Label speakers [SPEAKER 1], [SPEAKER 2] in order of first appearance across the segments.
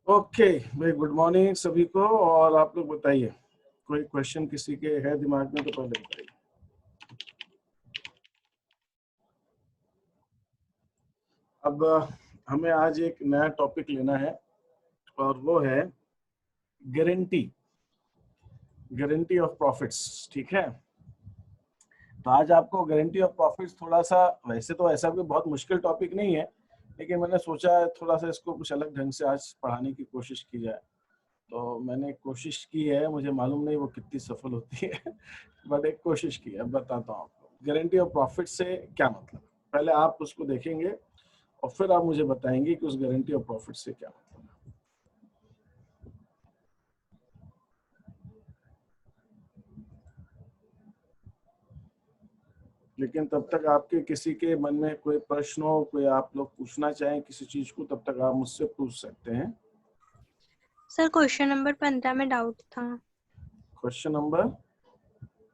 [SPEAKER 1] Okay भाई, good morning सभी को। और आप लोग बताइए, कोई क्वेश्चन किसी के है दिमाग में तो पहले बताइए। अब हमें आज एक नया टॉपिक लेना है और वो है गारंटी गारंटी ऑफ प्रॉफिट्स। ठीक है, तो आज आपको गारंटी ऑफ प्रॉफिट्स थोड़ा सा, वैसे तो ऐसा कोई बहुत मुश्किल टॉपिक नहीं है, लेकिन मैंने सोचा थोड़ा सा इसको कुछ अलग ढंग से आज पढ़ाने की कोशिश की जाए। तो मैंने कोशिश की है, मुझे मालूम नहीं वो कितनी सफल होती है बट एक कोशिश की है। बताता हूँ आपको गारंटी ऑफ प्रॉफिट से क्या मतलब। पहले आप उसको देखेंगे और फिर आप मुझे बताएंगे कि उस गारंटी ऑफ प्रॉफिट से क्या मतलब है। लेकिन तब तक आपके किसी के मन में कोई प्रश्न हो, कोई आप लोग पूछना चाहें किसी चीज को, तब तक आप मुझसे पूछ सकते हैं।
[SPEAKER 2] सर क्वेश्चन नंबर 15 में डाउट था।
[SPEAKER 1] क्वेश्चन नंबर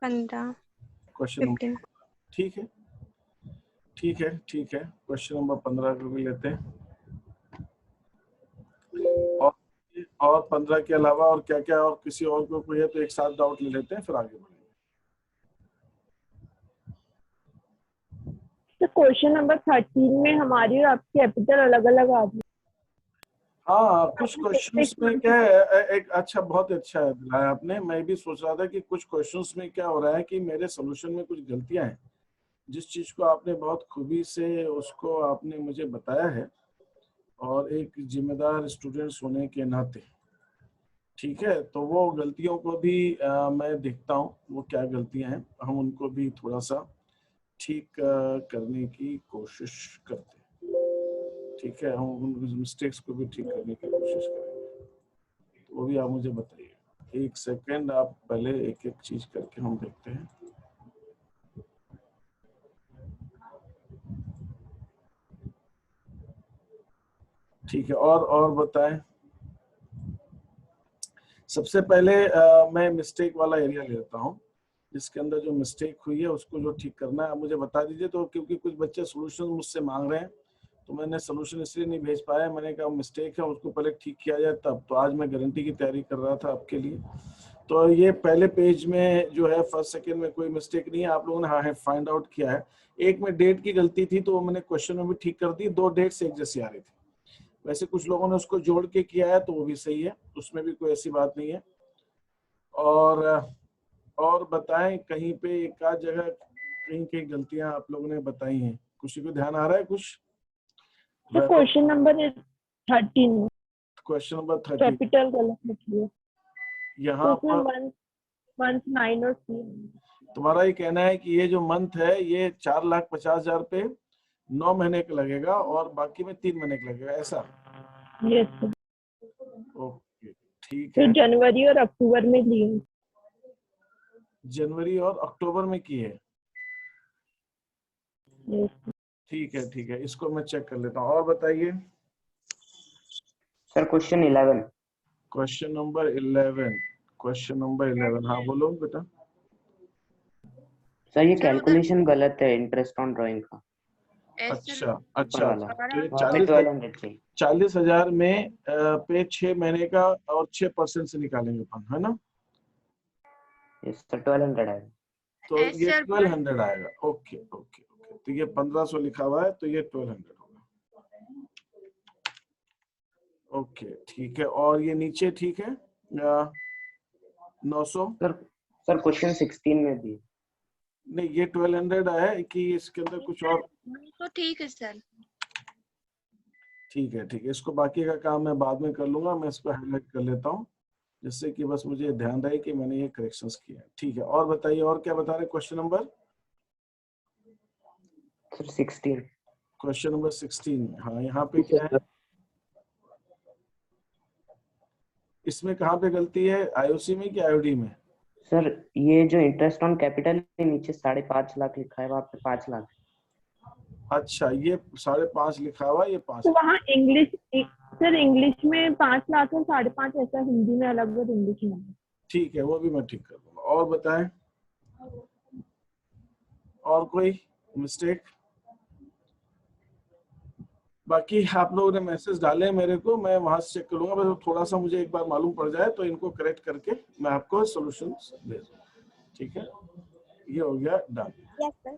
[SPEAKER 2] 15
[SPEAKER 1] क्वेश्चन
[SPEAKER 2] 15
[SPEAKER 1] नंबर ठीक है, ठीक है, ठीक है। क्वेश्चन नंबर 15 को भी लेते हैं। और 15 के अलावा और क्या क्या, और किसी और को कोई है तो एक साथ डाउट ले लेते हैं, फिर आगे बढ़ेंगे।
[SPEAKER 3] तो क्वेश्चन नंबर 13 में हमारी और आपकी कैपिटल अलग अलग आ रही है।
[SPEAKER 1] हाँ, कुछ क्वेश्चंस में क्या है, एक अच्छा, बहुत अच्छा है दिलाया आपने। मैं भी सोच रहा था कि कुछ क्वेश्चंस में क्या हो रहा है कि मेरे सोल्यूशन में कुछ गलतियां हैं, जिस चीज को आपने बहुत खूबी से उसको आपने मुझे बताया है, और एक जिम्मेदार स्टूडेंट्स होने के नाते। ठीक है, तो वो गलतियों को भी मैं देखता हूँ वो क्या गलतियां हैं, हम उनको भी थोड़ा सा ठीक करने की कोशिश करते हैं। ठीक है, हम उन मिस्टेक्स को भी ठीक करने की कोशिश करेंगे। तो वो भी आप मुझे बताइए। एक सेकंड, आप पहले एक एक चीज करके हम देखते हैं। ठीक है, और बताएं। सबसे पहले मैं मिस्टेक वाला एरिया लेता हूँ, जिसके अंदर जो मिस्टेक हुई है उसको जो ठीक करना है आप मुझे बता दीजिए। तो क्योंकि कुछ बच्चे सोल्यूशन मुझसे मांग रहे हैं, तो मैंने सोल्यूशन इसलिए नहीं भेज पाया। मैंने कहा मिस्टेक है, उसको पहले ठीक किया जाए तब। तो आज मैं गारंटी की तैयारी कर रहा था आपके लिए। तो ये पहले पेज में जो है फर्स्ट सेकंड में कोई मिस्टेक नहीं है, आप लोगों ने हाँ है फाइंड आउट किया है। एक में डेट की गलती थी तो मैंने क्वेश्चन में भी ठीक कर दी, 2 डेट्स एक जैसी आ रही थी। वैसे कुछ लोगों ने उसको जोड़ के किया है तो वो भी सही है, उसमें भी कोई ऐसी बात नहीं है। और बताएं, कहीं पे एक आध जगह कहीं कहीं गलतियां आप लोगों ने बताई हैं, किसी को ध्यान आ रहा है कुछ?
[SPEAKER 3] तो question number 13
[SPEAKER 1] question number 30
[SPEAKER 3] capital गलत लिखी है, तो
[SPEAKER 1] यहाँ
[SPEAKER 3] उसमें
[SPEAKER 1] पर
[SPEAKER 3] 1 9 और 3।
[SPEAKER 1] तुम्हारा ये कहना है कि ये जो मंथ है ये 4,50,000 पे 9 महीने का लगेगा और बाकी में 3 महीने का लगेगा, ऐसा?
[SPEAKER 3] यस।
[SPEAKER 1] ओके, ठीक
[SPEAKER 3] तो
[SPEAKER 1] है।
[SPEAKER 3] जनवरी और अक्टूबर में लिए।
[SPEAKER 1] जनवरी और अक्टूबर में की है,
[SPEAKER 3] यस।
[SPEAKER 1] ठीक है, ठीक है, इसको मैं चेक कर लेता हूँ। और बताइए।
[SPEAKER 4] Sir question 11।
[SPEAKER 1] Question number 11, question number 11, हाँ बोलो बेटा।
[SPEAKER 4] सर ये कैलकुलेशन गलत है इंटरेस्ट ऑन ड्राइंग का।
[SPEAKER 1] अच्छा
[SPEAKER 4] ऊपर
[SPEAKER 1] अच्छा,
[SPEAKER 4] वाला
[SPEAKER 1] तो ये
[SPEAKER 4] वहाँ पे 1200 चाहिए।
[SPEAKER 1] 40,000 में पे 6 महीने का और 6% से निकालेंगे अपन, है ना?
[SPEAKER 4] यस सर 1200 है।
[SPEAKER 1] तो ये 1200 आएगा। ओके ओके ओके, तो ये 1500 लिखा हुआ है तो ये 1200 होगा। ओके, ठीक है। और ये नीचे ठीक है 900?
[SPEAKER 4] सर क्वेश्चन 16 में भी
[SPEAKER 1] नहीं, ये 1200 है कि इसके अंदर कुछ और?
[SPEAKER 2] तो ठीक है सर।
[SPEAKER 1] ठीक है, ठीक है, इसको बाकी का काम मैं बाद में कर लूंगा। मैं इसको हाईलाइट कर लेता हूँ, जिससे कि बस मुझे ध्यान रहे कि मैंने ये करेक्शंस किया है। ठीक है, और बताइए, और क्या बता रहे question number?
[SPEAKER 4] Sir 16।
[SPEAKER 1] Question number 16, हाँ यहाँ पे क्या है? इसमें कहाँ पे गलती है, आईओसी में कि आईओडी में?
[SPEAKER 4] सर ये जो इंटरेस्ट ऑन कैपिटल के नीचे 5.5 लाख लिखा है वहाँ पे 5 लाख।
[SPEAKER 1] अच्छा, ये 5.5 लिखा हुआ, ये 5
[SPEAKER 3] तो वहाँ इंग्लिश में 5 लाख और 5.5 ऐसा, हिंदी में अलग और इंग्लिश में अलग।
[SPEAKER 1] ठीक है, वो भी मैं ठीक कर दूंगा। और बताएं, और कोई मिस्टेक? बाकी आप लोगों ने मैसेज डाले मेरे को, मैं वहां से चेक करूंगा, बस थोड़ा सा मुझे एक बार मालूम पड़ जाए तो इनको करेक्ट करके मैं आपको सोल्यूशन दे दूँ। ठीक है, ये हो गया डन।
[SPEAKER 2] Yes sir.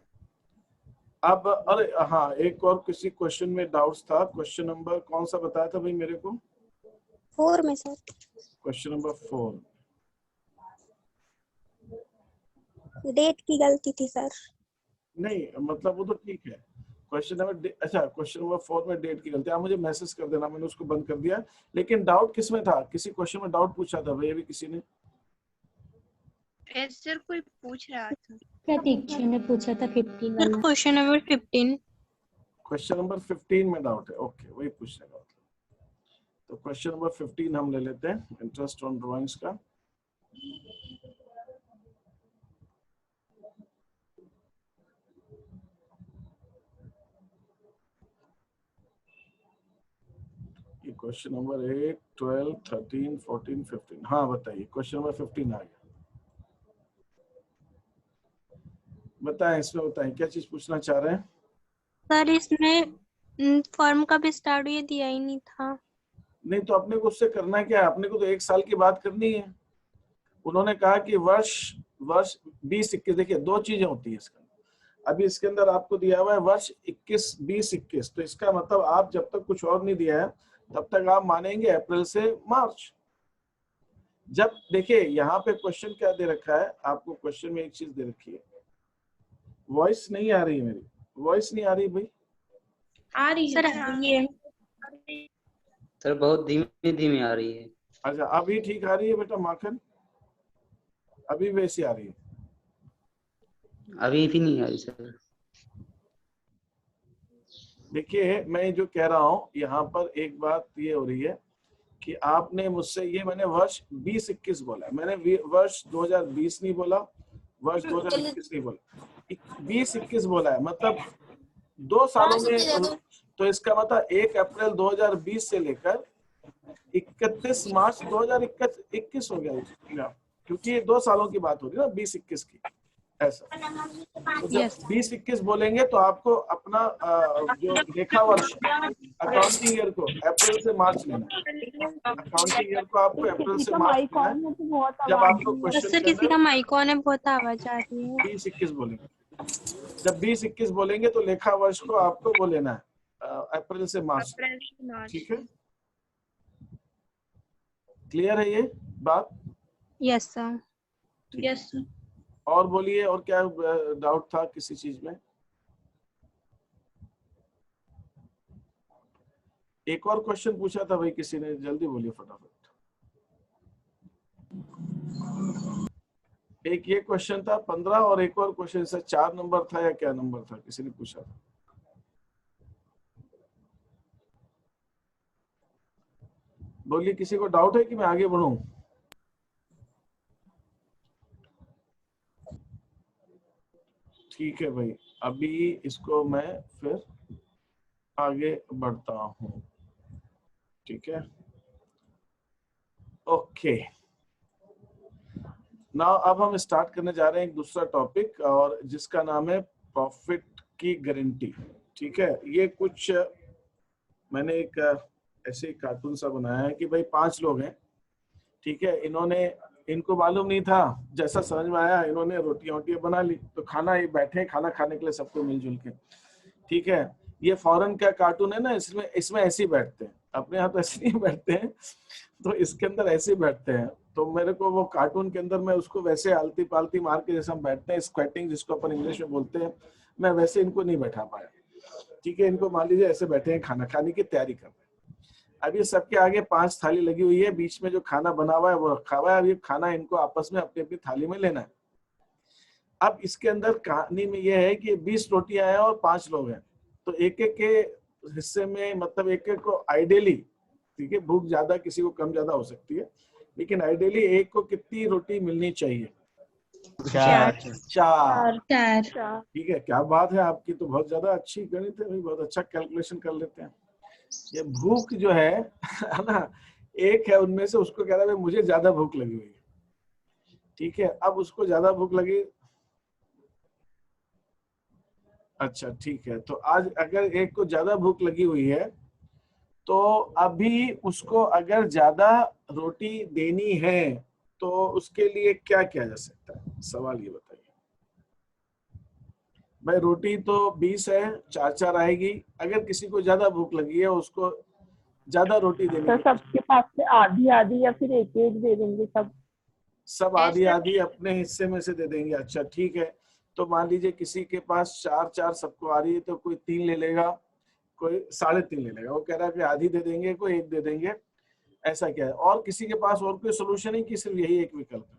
[SPEAKER 1] अब अरे हाँ, एक और किसी क्वेश्चन में डाउट्स था। क्वेश्चन नंबर कौन सा बताया था भाई मेरे को?
[SPEAKER 2] 4 में सर।
[SPEAKER 1] Question number 4।
[SPEAKER 2] डेट की गलती थी सर।
[SPEAKER 1] नहीं मतलब वो तो ठीक है। क्वेश्चन नंबर अच्छा, क्वेश्चन नंबर 4 में डेट की गलती, आप मुझे मैसेज कर देना, मैंने उसको बंद कर दिया। लेकिन डाउट किस में था? किसी क्वेश्चन में डाउट पूछा था भाई अभी किसी ने?
[SPEAKER 2] सर कोई पूछ रहा था।
[SPEAKER 5] प्रतीक्षा ने पूछा था 15
[SPEAKER 2] सर
[SPEAKER 5] वाला।
[SPEAKER 2] Question number 15।
[SPEAKER 1] क्वेश्चन नंबर 15 में डाउट है, ओके वही पूछने का। तो क्वेश्चन नंबर 15 हम ले लेते हैं, इंटरेस्ट ऑन ड्राइंग्स का। ये क्वेश्चन नंबर 8, 12, 13, 14, 15। हाँ बताइए, क्वेश्चन नंबर 15 आ गया। बताएं, इसमें बताएं क्या चीज पूछना चाह रहे हैं?
[SPEAKER 2] सर इसमें फॉर्म का भी स्टार्ट ये दिया ही नहीं था।
[SPEAKER 1] नहीं तो अपने को उससे करना क्या है? अपने को तो 1 साल की बात करनी है। उन्होंने कहा कि वर्ष 20-21, देखिए 2 चीजें होती है इसके अंदर। अभी इसके अंदर आपको दिया हुआ है वर्ष 20-21, तो इसका मतलब आप जब तक कुछ और नहीं दिया है तब तक आप मानेंगे अप्रैल से मार्च। जब देखिए यहाँ पे क्वेश्चन क्या दे रखा है आपको, क्वेश्चन में एक चीज दे रखी है। वॉइस नहीं आ रही है मेरी, वॉइस नहीं आ रही भाई।
[SPEAKER 5] आ रही
[SPEAKER 2] सर ये
[SPEAKER 6] सर बहुत धीमी धीमी आ रही है।
[SPEAKER 1] अच्छा अभी ठीक आ रही है बेटा माखन? अभी वैसी आ रही है?
[SPEAKER 6] अभी भी नहीं आई सर।
[SPEAKER 1] देखिए मैं जो कह रहा हूँ यहाँ पर एक बात ये हो रही है कि आपने मुझसे, ये मैंने वर्ष 20-21 बोला, मैंने वर्ष 2020 नहीं बोला, वर्ष 2021 नहीं बोला, 20-21 बोला है। मतलब 2 सालों में, तो इसका मतलब 1 अप्रैल 2020 से लेकर 31 मार्च 2021 हो गया, क्योंकि ये 2 सालों की बात हो रही है ना, 20-21 की, ऐसा। तो जब 20-21 बोलेंगे तो आपको अपना जो लेखा वर्ष, अकाउंटिंग ईयर को अप्रैल से मार्च लेना है। अकाउंटिंग ईयर को आपको अप्रैल से मार्च
[SPEAKER 3] माइक
[SPEAKER 1] लेना
[SPEAKER 3] ऑन
[SPEAKER 1] है।
[SPEAKER 3] है तो बहुत
[SPEAKER 1] जब
[SPEAKER 3] आवाज
[SPEAKER 1] आपको क्वेश्चन
[SPEAKER 2] सर किसी का माइक ऑन है, बहुत आवाज आ रही है।
[SPEAKER 1] 20-21 बोलेंगे, जब 20-21 बोलेंगे तो लेखा वर्ष को आपको वो लेना है अप्रैल से मार्च। ठीक है, क्लियर है ये बात?
[SPEAKER 2] Yes sir.
[SPEAKER 5] यस
[SPEAKER 1] और बोलिए, और क्या डाउट था किसी चीज में? एक और क्वेश्चन पूछा था भाई किसी ने, जल्दी बोलिए फटाफट। एक ये क्वेश्चन था 15, और एक और क्वेश्चन से 4 नंबर था या क्या नंबर था, किसी ने पूछा था। बोलिए, किसी को डाउट है कि मैं आगे बढ़ूं? ठीक है भाई, अभी इसको मैं फिर आगे बढ़ता हूं। ठीक है, ओके। नाउ अब हम स्टार्ट करने जा रहे हैं एक दूसरा टॉपिक, और जिसका नाम है प्रॉफिट की गारंटी। ठीक है, ये कुछ मैंने एक ऐसे कार्टून सा बनाया है कि भाई 5 लोग हैं। ठीक है, इनको मालूम नहीं था, जैसा समझ में आया इन्होंने रोटियां वोटियां बना ली, तो खाना ये बैठे खाना खाने के लिए सबको मिलजुल के। ठीक है, ये फॉरेन का कार्टून है ना, इसमें ऐसे ही बैठते हैं, अपने यहाँ तो ऐसे नहीं बैठते हैं, तो इसके अंदर ऐसे ही बैठते हैं। तो मेरे को वो कार्टून के अंदर मैं उसको वैसे आलती पालती मार के जैसे हम बैठते हैं, स्क्वेटिंग जिसको अपन इंग्लिश में बोलते हैं, मैं वैसे इनको नहीं बैठा पाया। ठीक है, इनको मान लीजिए ऐसे बैठे हैं, खाना खाने की तैयारी कर रहे हैं। अब ये सबके आगे 5 थाली लगी हुई है, बीच में जो खाना बना हुआ है वो रखा हुआ है। अब ये खाना इनको आपस में अपनी अपनी थाली में लेना है। अब इसके अंदर कहानी में ये है कि 20 रोटियां हैं और 5 लोग हैं, तो एक एक के हिस्से में, मतलब एक एक को आइडियली, ठीक है, भूख ज्यादा किसी को कम ज्यादा हो सकती है, लेकिन आइडियली एक को कितनी रोटी मिलनी चाहिए? 4। ठीक है, क्या बात है, आपकी तो बहुत ज्यादा अच्छी गणित है भाई, बहुत अच्छा कैलकुलेशन कर लेते हैं। ये भूख जो है ना, एक है उनमें से, उसको कह रहा है मुझे ज्यादा भूख लगी हुई है। ठीक है, अब उसको ज्यादा भूख लगी, अच्छा ठीक है, तो आज अगर एक को ज्यादा भूख लगी हुई है तो अभी उसको अगर ज्यादा रोटी देनी है तो उसके लिए क्या किया जा सकता है, सवाल ये बताइए। भाई रोटी तो 20 है, 4 आएगी। अगर किसी को ज्यादा भूख लगी है उसको ज्यादा रोटी देनी
[SPEAKER 3] सर
[SPEAKER 1] है।
[SPEAKER 3] सबके पास से आधी आधी या फिर एक एक दे देंगे सब
[SPEAKER 1] आधी आधी अपने हिस्से में से दे देंगे। अच्छा ठीक है, तो मान लीजिए किसी के पास 4 सबको आ रही है तो कोई 3 ले लेगा, कोई 3.5 ले लेगा। वो कह रहा है कि आधी दे देंगे, कोई 1 दे देंगे। ऐसा क्या है? और किसी के पास और कोई सोल्यूशन है कि सिर्फ यही एक विकल्प है?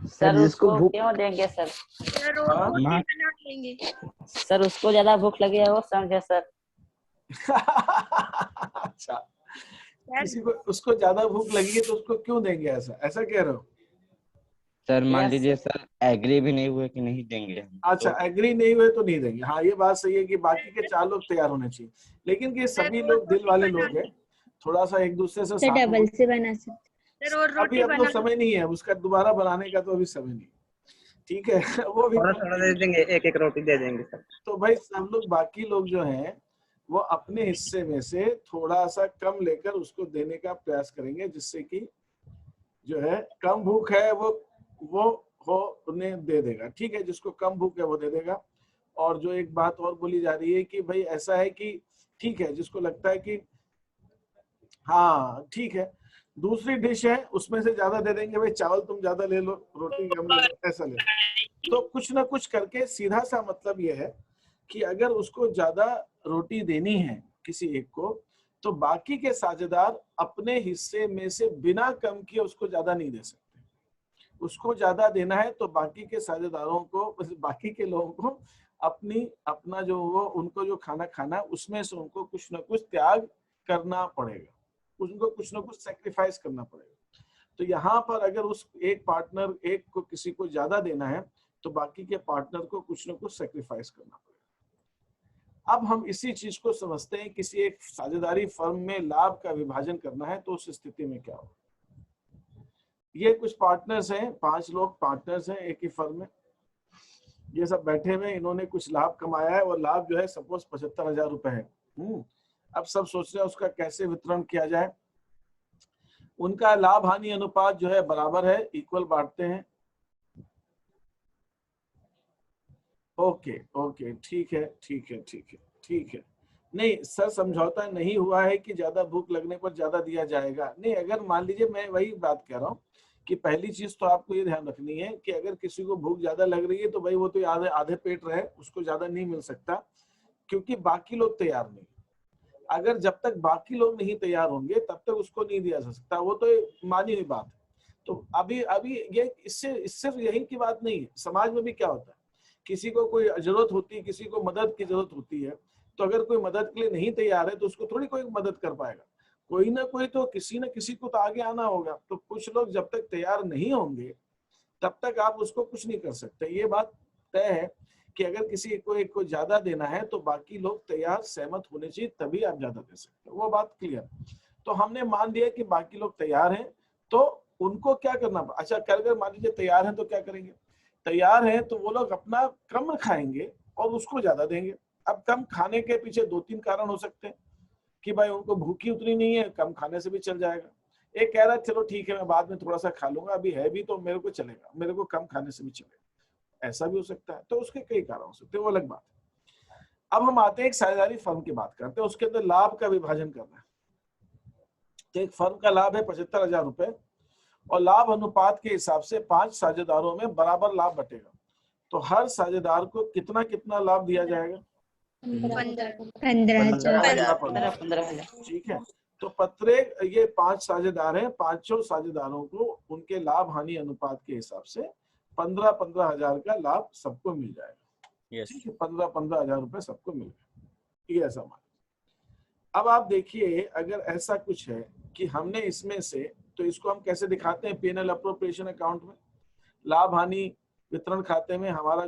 [SPEAKER 7] सर उसको क्यों देंगे सर?
[SPEAKER 1] हाँ?
[SPEAKER 7] सर उसको ज्यादा भूख लगी है वो समझे सर।
[SPEAKER 1] अच्छा, किसी को उसको ज्यादा भूख लगी है तो उसको क्यों देंगे? ऐसा ऐसा कह रहे हो?
[SPEAKER 8] सर मान
[SPEAKER 7] Yes,
[SPEAKER 8] लीजिए सर एग्री भी नहीं हुए कि नहीं देंगे हम,
[SPEAKER 1] अच्छा, एग्री नहीं हुए तो नहीं देंगे। हाँ ये बात सही है कि बाकी के 4 लोग तैयार होने चाहिए, लेकिन कि सभी लोग दिल वाले लोग हैं, थोड़ा सा एक दूसरे से साथ
[SPEAKER 2] डबल से बना सकते।
[SPEAKER 1] अभी अब तो समय नहीं है उसका दोबारा बनाने का, तो अभी समय नहीं। ठीक है वो भी
[SPEAKER 6] थोड़ा दे देंगे, एक एक रोटी दे देंगे सर।
[SPEAKER 1] तो भाई सब लोग, बाकी लोग जो हैं वो अपने हिस्से में से थोड़ा सा कम लेकर उसको देने का प्रयास करेंगे, जिससे कि जो है कम भूख है वो हो उन्हें दे देगा। ठीक है, जिसको कम भूख है वो दे देगा। और जो एक बात और बोली जा रही है कि भाई ऐसा है कि ठीक है, जिसको लगता है कि हाँ ठीक है दूसरी डिश है उसमें से ज्यादा दे देंगे, भाई चावल तुम ज्यादा ले लो, रोटी कम ले लो, ऐसा ले लो। तो कुछ ना कुछ करके सीधा सा मतलब ये है कि अगर उसको ज्यादा रोटी देनी है किसी एक को, तो बाकी के साझेदार अपने हिस्से में से बिना कम किए उसको ज्यादा नहीं दे सकते। उसको ज्यादा देना है तो बाकी के साझेदारों को, बाकी के लोगों को अपना जो वो उनको जो खाना खाना उसमें से उनको कुछ ना कुछ त्याग करना पड़ेगा, उनको कुछ ना कुछ सेक्रीफाइस करना पड़ेगा। तो यहाँ पर अगर उस एक पार्टनर एक को किसी को ज्यादा देना है तो बाकी के पार्टनर को कुछ ना कुछ सेक्रीफाइस करना पड़ेगा। अब हम इसी चीज को समझते हैं, किसी एक साझेदारी फर्म में लाभ का विभाजन करना है तो उस स्थिति में क्या होगा। ये कुछ पार्टनर्स हैं, 5 लोग पार्टनर्स हैं एक ही फर्म में, ये सब बैठे हुए, इन्होंने कुछ लाभ कमाया है और लाभ जो है सपोज 75,000 रुपए है। अब सब सोच रहे हैं उसका कैसे वितरण किया जाए। उनका लाभ हानि अनुपात जो है बराबर है, इक्वल बांटते हैं। ओके ओके ठीक है ठीक है ठीक है ठीक है। नहीं सर, समझौता नहीं हुआ है कि ज्यादा भूख लगने पर ज्यादा दिया जाएगा। नहीं, अगर मान लीजिए, मैं वही बात कह रहा हूँ कि पहली चीज तो आपको ये ध्यान रखनी है कि अगर किसी को भूख ज्यादा लग रही है तो भाई वो तो आधे आधे पेट रहे, उसको ज्यादा नहीं मिल सकता क्योंकि बाकी लोग तैयार नहीं। अगर जब तक बाकी लोग नहीं तैयार होंगे तब तक उसको नहीं दिया जा सकता, वो तो मानी हुई बात है। तो अभी ये इससे सिर्फ यही की बात नहीं है, समाज में भी क्या होता है, किसी को कोई जरूरत होती है, किसी को मदद की जरूरत होती है, तो अगर कोई मदद के लिए नहीं तैयार है तो उसको थोड़ी कोई मदद कर पाएगा। कोई ना कोई तो किसी न किसी को तो आगे आना होगा। तो कुछ लोग जब तक तैयार नहीं होंगे तब तक आप उसको कुछ नहीं कर सकते। ये बात तय है कि अगर किसी को एक को ज्यादा देना है तो बाकी लोग तैयार सहमत होने चाहिए, तभी आप ज्यादा दे सकते हो। वो बात क्लियर। तो हमने मान लिया कि बाकी लोग तैयार हैं, तो उनको क्या करना। अच्छा, अगर मान लीजिए तैयार हैं तो क्या करेंगे? तैयार हैं तो वो लोग अपना कम खाएंगे और उसको ज्यादा देंगे। अब कम खाने के पीछे 2-3 कारण हो सकते हैं कि भाई उनको भूखी उतनी नहीं है, कम खाने से भी चल जाएगा। एक कह रहा है चलो ठीक है मैं बाद में थोड़ा सा खा लूंगा, अभी है भी तो मेरे को चलेगा, मेरे को कम खाने से भी चलेगा, ऐसा भी हो सकता है। तो उसके कई कारण हो सकते हैं, वो अलग बात है। अब हम आते हैं एक साझेदारी फर्म की बात करते हैं, उसके अंदर लाभ का विभाजन करना है। तो एक फर्म का लाभ है 75,000 रुपए और लाभ अनुपात के हिसाब से 5 साझेदारों में बराबर लाभ बटेगा। तो हर साझेदार को कितना कितना लाभ दिया जाएगा?
[SPEAKER 2] 15,000।
[SPEAKER 1] ठीक है, तो प्रत्येक ये 5 साझेदार हैं, 5 साझेदारों को उनके लाभ हानि अनुपात के हिसाब से 15,000 का लाभ सबको मिल जाएगा। ठीक है, 15,000 रुपए सबको मिल जाएगा, ये ऐसा मान। अब आप देखिए, अगर ऐसा कुछ है कि हमने इसमें से, तो इसको हम कैसे दिखाते हैं? P&L अप्रोप्रिएशन अकाउंट में, लाभ हानि वितरण खाते में हमारा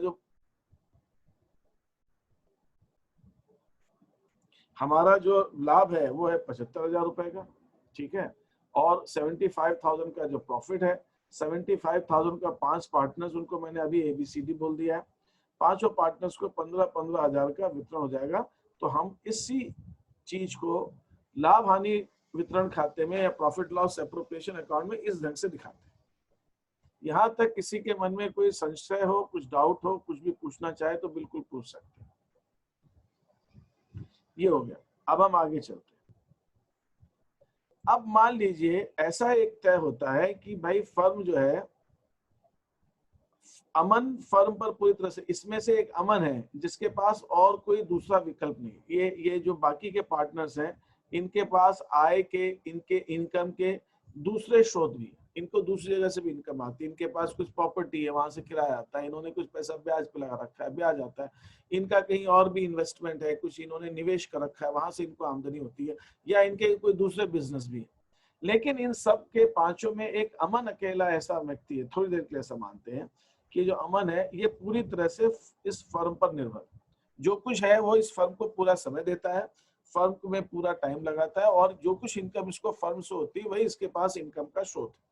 [SPEAKER 1] जो लाभ है वो है 75,000 रुपए का। ठीक है, और 75,000 का जो प्रॉफिट है, 75,000 का 5 पार्टनर्स, उनको मैंने अभी ABCD बोल दिया है। 5 पार्टनर्स को 15,000 का वितरण हो जाएगा तो हम इसी चीज को लाभ हानि वितरण खाते में या प्रॉफिट लॉस एप्रोप्रिएशन अकाउंट में इस ढंग से दिखाते हैं। यहाँ तक किसी के मन में कोई संशय हो, कुछ डाउट हो, कुछ भी पूछना चाहे तो बिल्कुल पूछ सकते हैं। ये हो गया। अब हम आगे चलते हैं। अब मान लीजिए ऐसा एक तय होता है कि भाई फर्म जो है, अमन फर्म पर पूरी तरह से, इसमें से एक अमन है जिसके पास और कोई दूसरा विकल्प नहीं। ये जो बाकी के पार्टनर्स हैं, इनके पास आय के, इनके इनकम के दूसरे स्रोत भी, इनको दूसरी जगह से भी इनकम आती है। इनके पास कुछ प्रॉपर्टी है, वहां से किराया आता है, इन्होंने कुछ पैसा ब्याज पे लगा रखा है, ब्याज आता है, इनका कहीं और भी इन्वेस्टमेंट है, कुछ इन्होंने निवेश कर रखा है, वहां से इनको आमदनी होती है, या इनके कोई दूसरे बिजनेस भी है। लेकिन इन सब के पांचों में एक अमन अकेला ऐसा व्यक्ति है, थोड़ी देर के लिए ऐसा मानते हैं कि जो अमन है ये पूरी तरह से इस फर्म पर निर्भर, जो कुछ है वो इस फर्म को पूरा समय देता है, फर्म में पूरा टाइम लगाता है, और जो कुछ इनकम इसको फर्म से होती है वही इसके पास इनकम का स्रोत है,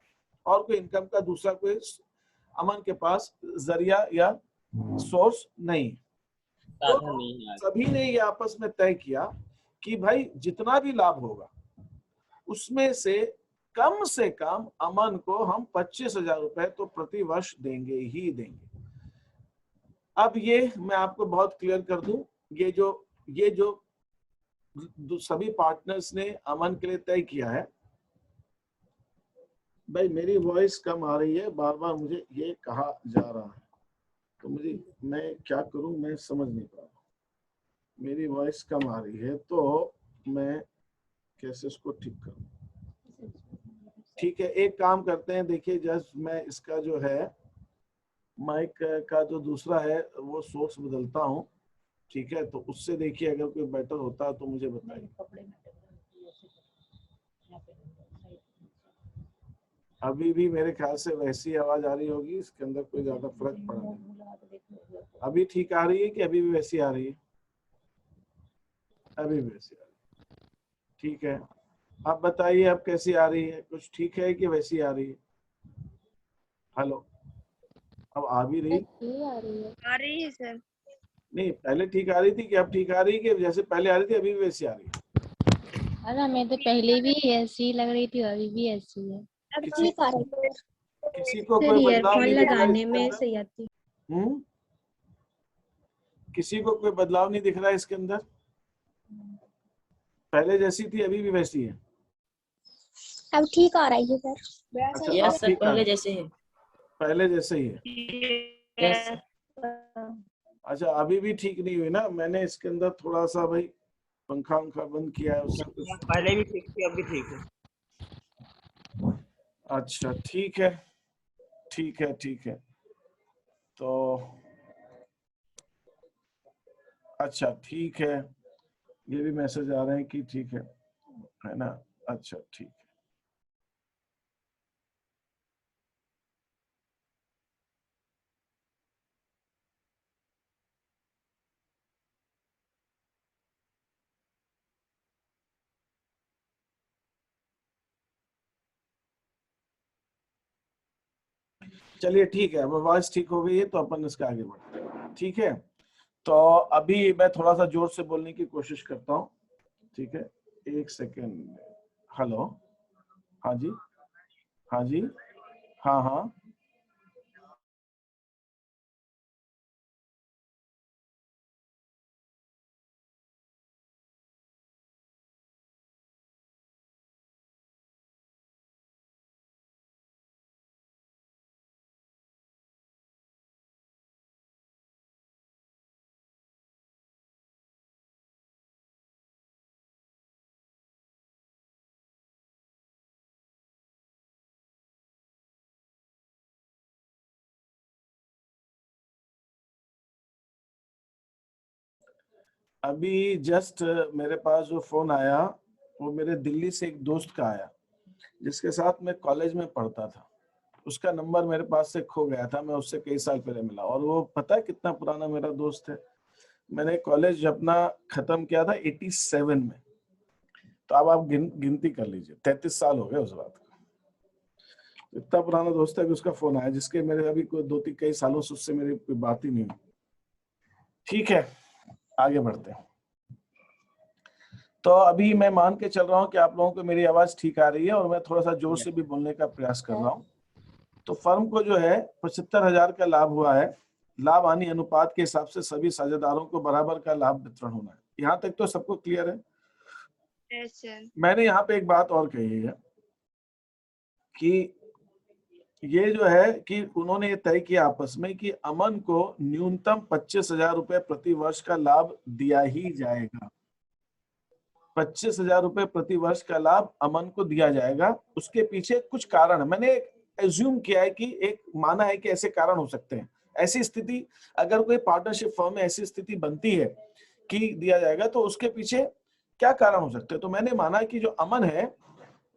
[SPEAKER 1] और कोई इनकम का दूसरा कोई अमन के पास जरिया या सोर्स नहीं। तो सभी ने ये आपस में तय किया कि भाई जितना भी लाभ होगा उसमें से कम अमन को हम 25,000 रुपए तो प्रति वर्ष देंगे ही देंगे। अब ये मैं आपको बहुत क्लियर कर दूं, ये जो सभी पार्टनर्स ने अमन के लिए तय किया है। भाई मेरी वॉइस कम आ रही है, बार बार मुझे ये कहा जा रहा है, तो मैं क्या करूं, मैं समझ नहीं पा रहा। मेरी वॉइस कम आ रही है तो मैं कैसे इसको ठीक करूं? ठीक है, एक काम करते हैं, देखिए जस्ट मैं इसका जो है माइक का जो दूसरा है वो सोर्स बदलता हूं, ठीक है? तो उससे देखिए अगर कोई बेटर होता है तो मुझे बताइए। अभी भी मेरे ख्याल से वैसी आवाज आ रही होगी, इसके अंदर कोई ज्यादा फर्क पड़ा नहीं। अभी ठीक आ रही है कि अभी भी वैसी आ रही है? अभी भी वैसी आ रही है, ठीक है। अब बताइए अब कैसी आ रही है, कुछ ठीक है कि वैसी आ रही है? हेलो, अब आ भी रही?
[SPEAKER 2] आ रही है सर।
[SPEAKER 1] नहीं, पहले ठीक आ रही थी कि अब ठीक आ रही है, कि जैसे पहले आ रही थी अभी भी वैसी आ रही है?
[SPEAKER 5] अरे मैं तो पहले भी ऐसी लग रही थी, अभी भी ऐसी है।
[SPEAKER 2] अब
[SPEAKER 1] किसी
[SPEAKER 2] ठीक आ रही है
[SPEAKER 1] किसी को
[SPEAKER 2] सर,
[SPEAKER 1] कोई बदलाव
[SPEAKER 2] ईयरफोन
[SPEAKER 1] नहीं दिख रहा
[SPEAKER 2] लगाने
[SPEAKER 1] इसके
[SPEAKER 2] में
[SPEAKER 1] अंदर?
[SPEAKER 2] सही आती।
[SPEAKER 1] किसी को कोई बदलाव नहीं दिख रहा है इसके अंदर? पहले जैसी थी अभी भी वैसी है?
[SPEAKER 2] अब ठीक आ रही है सर।
[SPEAKER 1] अच्छा,
[SPEAKER 7] यस
[SPEAKER 1] अब
[SPEAKER 7] सर,
[SPEAKER 1] ठीक आ
[SPEAKER 7] पहले
[SPEAKER 1] रही है,
[SPEAKER 7] जैसे है।
[SPEAKER 1] पहले जैसे ही है।
[SPEAKER 7] Yes sir.
[SPEAKER 1] अच्छा, अभी भी ठीक नहीं हुई ना? मैंने इसके अंदर थोड़ा सा भाई पंखा उंखा बंद किया है, उससे कुछ।
[SPEAKER 9] पहले भी ठीक थी, अब भी ठीक है।
[SPEAKER 1] अच्छा ठीक है, ठीक है, ठीक है। तो अच्छा ठीक है, ये भी मैसेज आ रहे हैं कि ठीक है ना? अच्छा ठीक है। चलिए ठीक है, अब आवाज ठीक हो गई है तो अपन इसके आगे बढ़ते हैं, ठीक है? तो अभी मैं थोड़ा सा जोर से बोलने की कोशिश करता हूँ, ठीक है? एक सेकेंड। हेलो, हाँ जी, हाँ जी, हाँ हाँ। अभी जस्ट मेरे पास जो फोन आया वो मेरे दिल्ली से एक दोस्त का आया, जिसके साथ मैं कॉलेज में पढ़ता था। उसका नंबर मेरे पास से खो गया था, मैं उससे कई साल पहले मिला, और वो पता है कितना पुराना मेरा दोस्त है। मैंने कॉलेज अपना खत्म किया था 87 में, तो अब आप गिनती कर लीजिए, 33 साल हो गए उस बात को। इतना पुराना दोस्त है कि उसका फोन आया, जिसके मेरे अभी कोई कई सालों से उससे मेरी कोई बात ही नहीं हुई। ठीक है, आगे बढ़ते हैं। तो अभी मैं मान के चल रहा हूँ कि आप लोगों को मेरी आवाज ठीक आ रही है और मैं थोड़ा सा जोर से भी बोलने का प्रयास कर रहा हूँ। तो फर्म को जो है 75,000 का लाभ हुआ है। लाभ हानि अनुपात के हिसाब से सभी साझेदारों को बराबर का लाभ वितरण होना है। यहाँ तक तो सबको क्लियर है?
[SPEAKER 2] Yes sir.
[SPEAKER 1] मैंने यहाँ पे एक बात और कही है कि ये जो है कि उन्होंने ये तय किया आपस में कि अमन को न्यूनतम 25,000 रुपए प्रति वर्ष का लाभ दिया ही जाएगा। 25,000 रुपए प्रति वर्ष का लाभ अमन को दिया जाएगा। उसके पीछे कुछ कारण है। मैंने एज्यूम किया है कि एक माना है कि ऐसे कारण हो सकते हैं। ऐसी स्थिति अगर कोई पार्टनरशिप फर्म में ऐसी स्थिति बनती है कि दिया जाएगा तो उसके पीछे क्या कारण हो सकते हैं। तो मैंने माना कि जो अमन है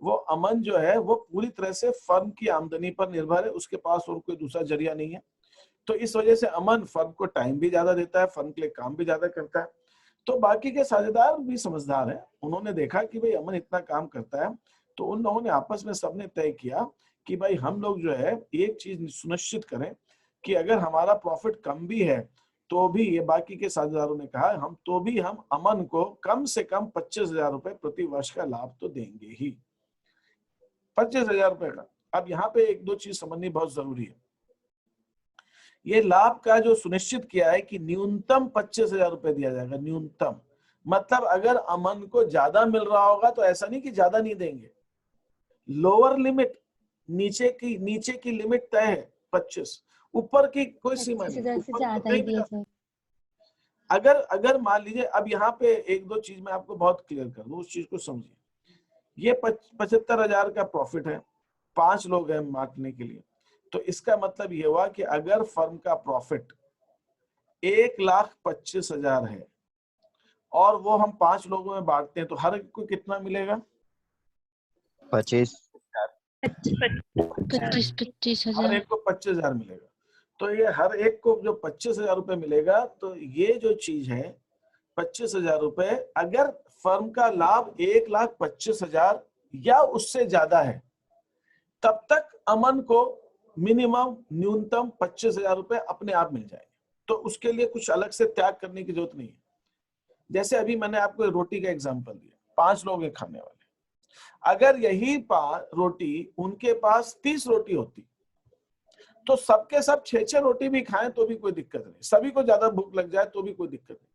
[SPEAKER 1] वो अमन जो है वो पूरी तरह से फर्म की आमदनी पर निर्भर है। उसके पास और कोई दूसरा जरिया नहीं है। तो इस वजह से अमन फर्म को टाइम भी ज्यादा देता है, फर्म के लिए काम भी ज्यादा करता है। तो बाकी के साझेदार भी समझदार हैं। उन्होंने देखा कि भाई अमन इतना काम करता है तो उन लोगों ने आपस में सबने तय किया कि भाई हम लोग जो है एक चीज सुनिश्चित करें कि अगर हमारा प्रॉफिट कम भी है तो भी, ये बाकी के साझेदारों ने कहा, हम अमन को कम से कम 25,000 रुपए प्रति वर्ष का लाभ तो देंगे ही। 25,000 रुपए का। अब यहाँ पे एक दो चीज समझनी बहुत जरूरी है। ये लाभ का जो सुनिश्चित किया है कि न्यूनतम 25,000 रुपए दिया जाएगा। न्यूनतम मतलब अगर अमन को ज्यादा मिल रहा होगा तो ऐसा नहीं कि ज्यादा नहीं देंगे। लोअर लिमिट, नीचे की लिमिट तय है 25, ऊपर की कोई सीमा नहीं।
[SPEAKER 5] 25,000 से
[SPEAKER 1] ऊपर
[SPEAKER 5] ज्यादा
[SPEAKER 1] तो
[SPEAKER 5] ही
[SPEAKER 1] कहीं भी
[SPEAKER 5] दिया
[SPEAKER 1] जा-
[SPEAKER 5] सर।
[SPEAKER 1] अगर मान लीजिए, अब यहाँ पे एक दो चीज मैं आपको बहुत क्लियर कर दूं, उस चीज को समझिए। ये 75,000 का प्रॉफिट है, 5 लोग हैं बांटने के लिए। तो इसका मतलब ये हुआ कि अगर फर्म का प्रॉफिट 1,25,000 है और वो हम 5 लोगों में बांटते हैं तो हर एक को कितना मिलेगा?
[SPEAKER 8] 25।
[SPEAKER 5] 25
[SPEAKER 1] हर
[SPEAKER 5] 25,000।
[SPEAKER 1] एक को 25,000 मिलेगा। तो ये हर एक को जो 25,000 रुपए मिलेगा, तो ये जो चीज है 25,000 रुपए, अगर फर्म का लाभ 1,25,000 या उससे ज्यादा है तब तक अमन को मिनिमम न्यूनतम 25,000 रुपए अपने आप मिल जाएंगे। तो उसके लिए कुछ अलग से त्याग करने की जरूरत नहीं है। जैसे अभी मैंने आपको रोटी का एग्जांपल दिया, 5 लोग हैं खाने वाले। अगर यही रोटी उनके पास 30 रोटी होती तो सबके सब 6-6 रोटी भी खाएं तो भी कोई दिक्कत नहीं, सभी को ज्यादा भूख लग जाए तो भी कोई दिक्कत नहीं।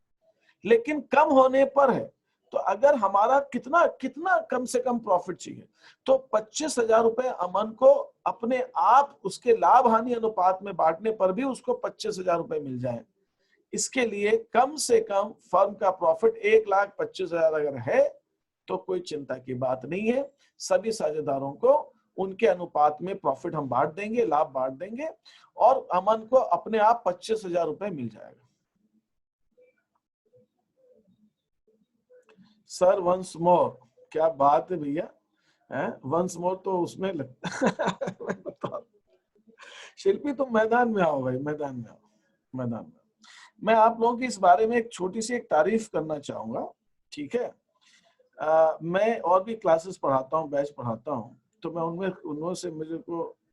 [SPEAKER 1] लेकिन कम होने पर है, तो अगर हमारा कितना कितना कम से कम प्रॉफिट चाहिए, तो 25,000 रुपए अमन को अपने आप उसके लाभ हानि अनुपात में बांटने पर भी उसको 25,000 रुपए मिल जाए। इसके लिए कम से कम फर्म का प्रॉफिट 1,25,000 अगर है तो कोई चिंता की बात नहीं है। सभी साझेदारों को उनके अनुपात में प्रॉफिट हम बांट देंगे, लाभ बांट देंगे और अमन को अपने आप 25,000 रुपए मिल जाएगा। सर वंस मोर, क्या बात है भैया, वंस मोर तो उसमें लगता शिल्पी तुम मैदान में आओ भाई, मैदान में आओ, मैदान में। मैं आप लोगों की इस बारे में एक छोटी सी एक तारीफ करना चाहूंगा, ठीक है। मैं और भी क्लासेस पढ़ाता हूँ, बैच पढ़ाता हूँ, तो मैं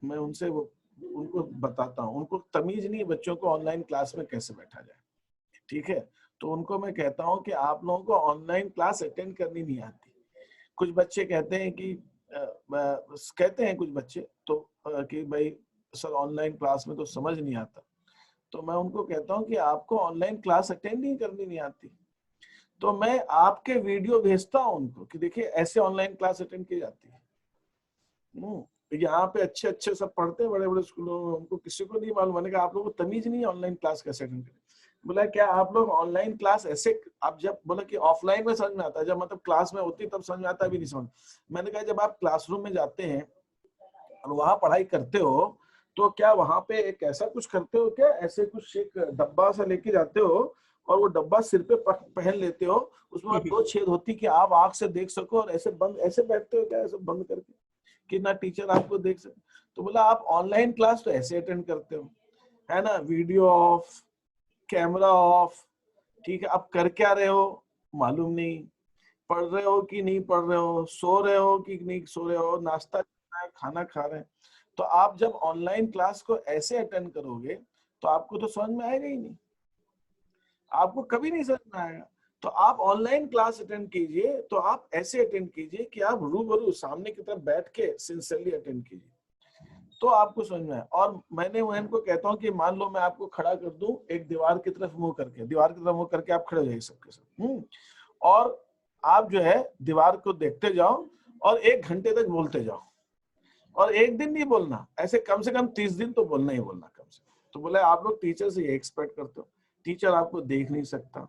[SPEAKER 1] मैं उनसे उनको बताता हूँ। उनको तमीज नहीं है बच्चों को ऑनलाइन क्लास में कैसे बैठा जाए, ठीक है। तो उनको मैं कहता हूँ कि आप लोगों को ऑनलाइन क्लास अटेंड करनी नहीं आती। कुछ बच्चे कहते हैं कुछ बच्चे तो कि भाई सर ऑनलाइन क्लास में तो समझ नहीं आता। तो मैं उनको कहता हूँ कि आपको ऑनलाइन क्लास अटेंड ही करनी नहीं आती, तो मैं आपके वीडियो भेजता हूँ उनको कि देखिए ऐसे ऑनलाइन क्लास अटेंड की जाती है। यहाँ पे अच्छे अच्छे सब पढ़ते हैं बड़े बड़े स्कूलों में, उनको किसी को नहीं मालूम। मैंने कहा आप लोगों को तमीज नहीं है ऑनलाइन क्लास कैसे अटेंड करें। बोला क्या आप लोग ऑनलाइन क्लास ऐसे, आप जब बोला कि ऑफलाइन में समझ में आता है, जब मतलब क्लास में होती तब समझ में आता, भी नहीं समझ। मैंने कहा जब आप क्लासरूम में जाते हैं और वहां पढ़ाई करते हो तो क्या वहां पे एक ऐसा कुछ करते हो क्या, ऐसे कुछ एक डब्बा सा लेके जाते हो और वो डब्बा सिर पे पहन लेते हो, उसमें 2 छेद होती कि आप आंख से देख सको, और ऐसे बैठते हो क्या, ऐसे बंद करके कि ना टीचर आपको देख सके। तो बोला आप ऑनलाइन क्लास तो ऐसे अटेंड करते हो, है ना, वीडियो ऑफ, कैमरा ऑफ, ठीक है। अब कर क्या रहे हो मालूम नहीं, पढ़ रहे हो कि नहीं पढ़ रहे हो, सो रहे हो कि नहीं सो रहे हो, नाश्ता करना है, खाना खा रहे हैं। तो आप जब ऑनलाइन क्लास को ऐसे अटेंड करोगे तो आपको तो समझ में आएगा ही नहीं, आपको कभी नहीं समझ में आएगा। तो आप ऑनलाइन क्लास अटेंड कीजिए, तो आप ऐसे अटेंड कीजिए कि आप रूबरू सामने की तरफ बैठ के सिंसियरली अटेंड कीजिए, तो आपको समझ में आए। और मैंने वो इनको कहता हूँ कि मान लो मैं आपको खड़ा कर दूं एक दीवार की तरफ मुंह करके, दीवार की तरफ मुंह करके आप खड़े हो जाइए सबके सब, और आप जो है दीवार को देखते जाओ और 1 घंटे तक बोलते जाओ, और एक दिन नहीं बोलना, ऐसे कम से कम 30 दिन तो बोलना ही बोलना कम से कम। तो बोले आप लोग टीचर से ये एक्सपेक्ट करते हो, टीचर आपको देख नहीं सकता,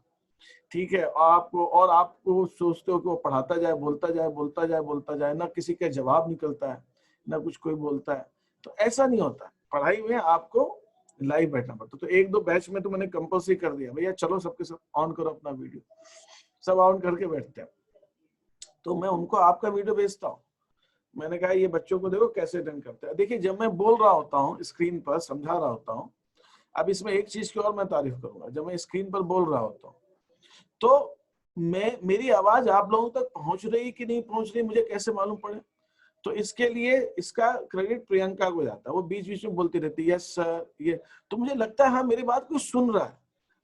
[SPEAKER 1] ठीक है, आपको सोचते हो कि वो पढ़ाता जाए, बोलता जाए, बोलता जाए, बोलता जाए, ना किसी का जवाब निकलता है, ना कुछ कोई बोलता है। तो ऐसा नहीं होता है पढ़ाई में, आपको लाइव बैठना पड़ता। तो 1-2 बैच में तो मैंने कंपल्सरी कर दिया, भैया चलो सबके सब ऑन करो अपना वीडियो, सब ऑन करके बैठते हैं। तो मैं उनको आपका वीडियो भेजता हूँ, मैंने कहा ये बच्चों को देखो कैसे अटेंड करते हैं। देखिए जब मैं बोल रहा होता हूँ स्क्रीन पर, समझा रहा होता हूँ, अब इसमें एक चीज की और मैं तारीफ करूंगा, जब मैं स्क्रीन पर बोल रहा होता हूँ तो मेरी आवाज आप लोगों तक पहुंच रही कि नहीं पहुंच रही मुझे कैसे मालूम पड़े? तो इसके लिए इसका क्रेडिट प्रियंका को जाता है, वो बीच बीच में बोलती रहती है यस सर, ये तो मुझे लगता है हाँ मेरी बात कोई सुन रहा है,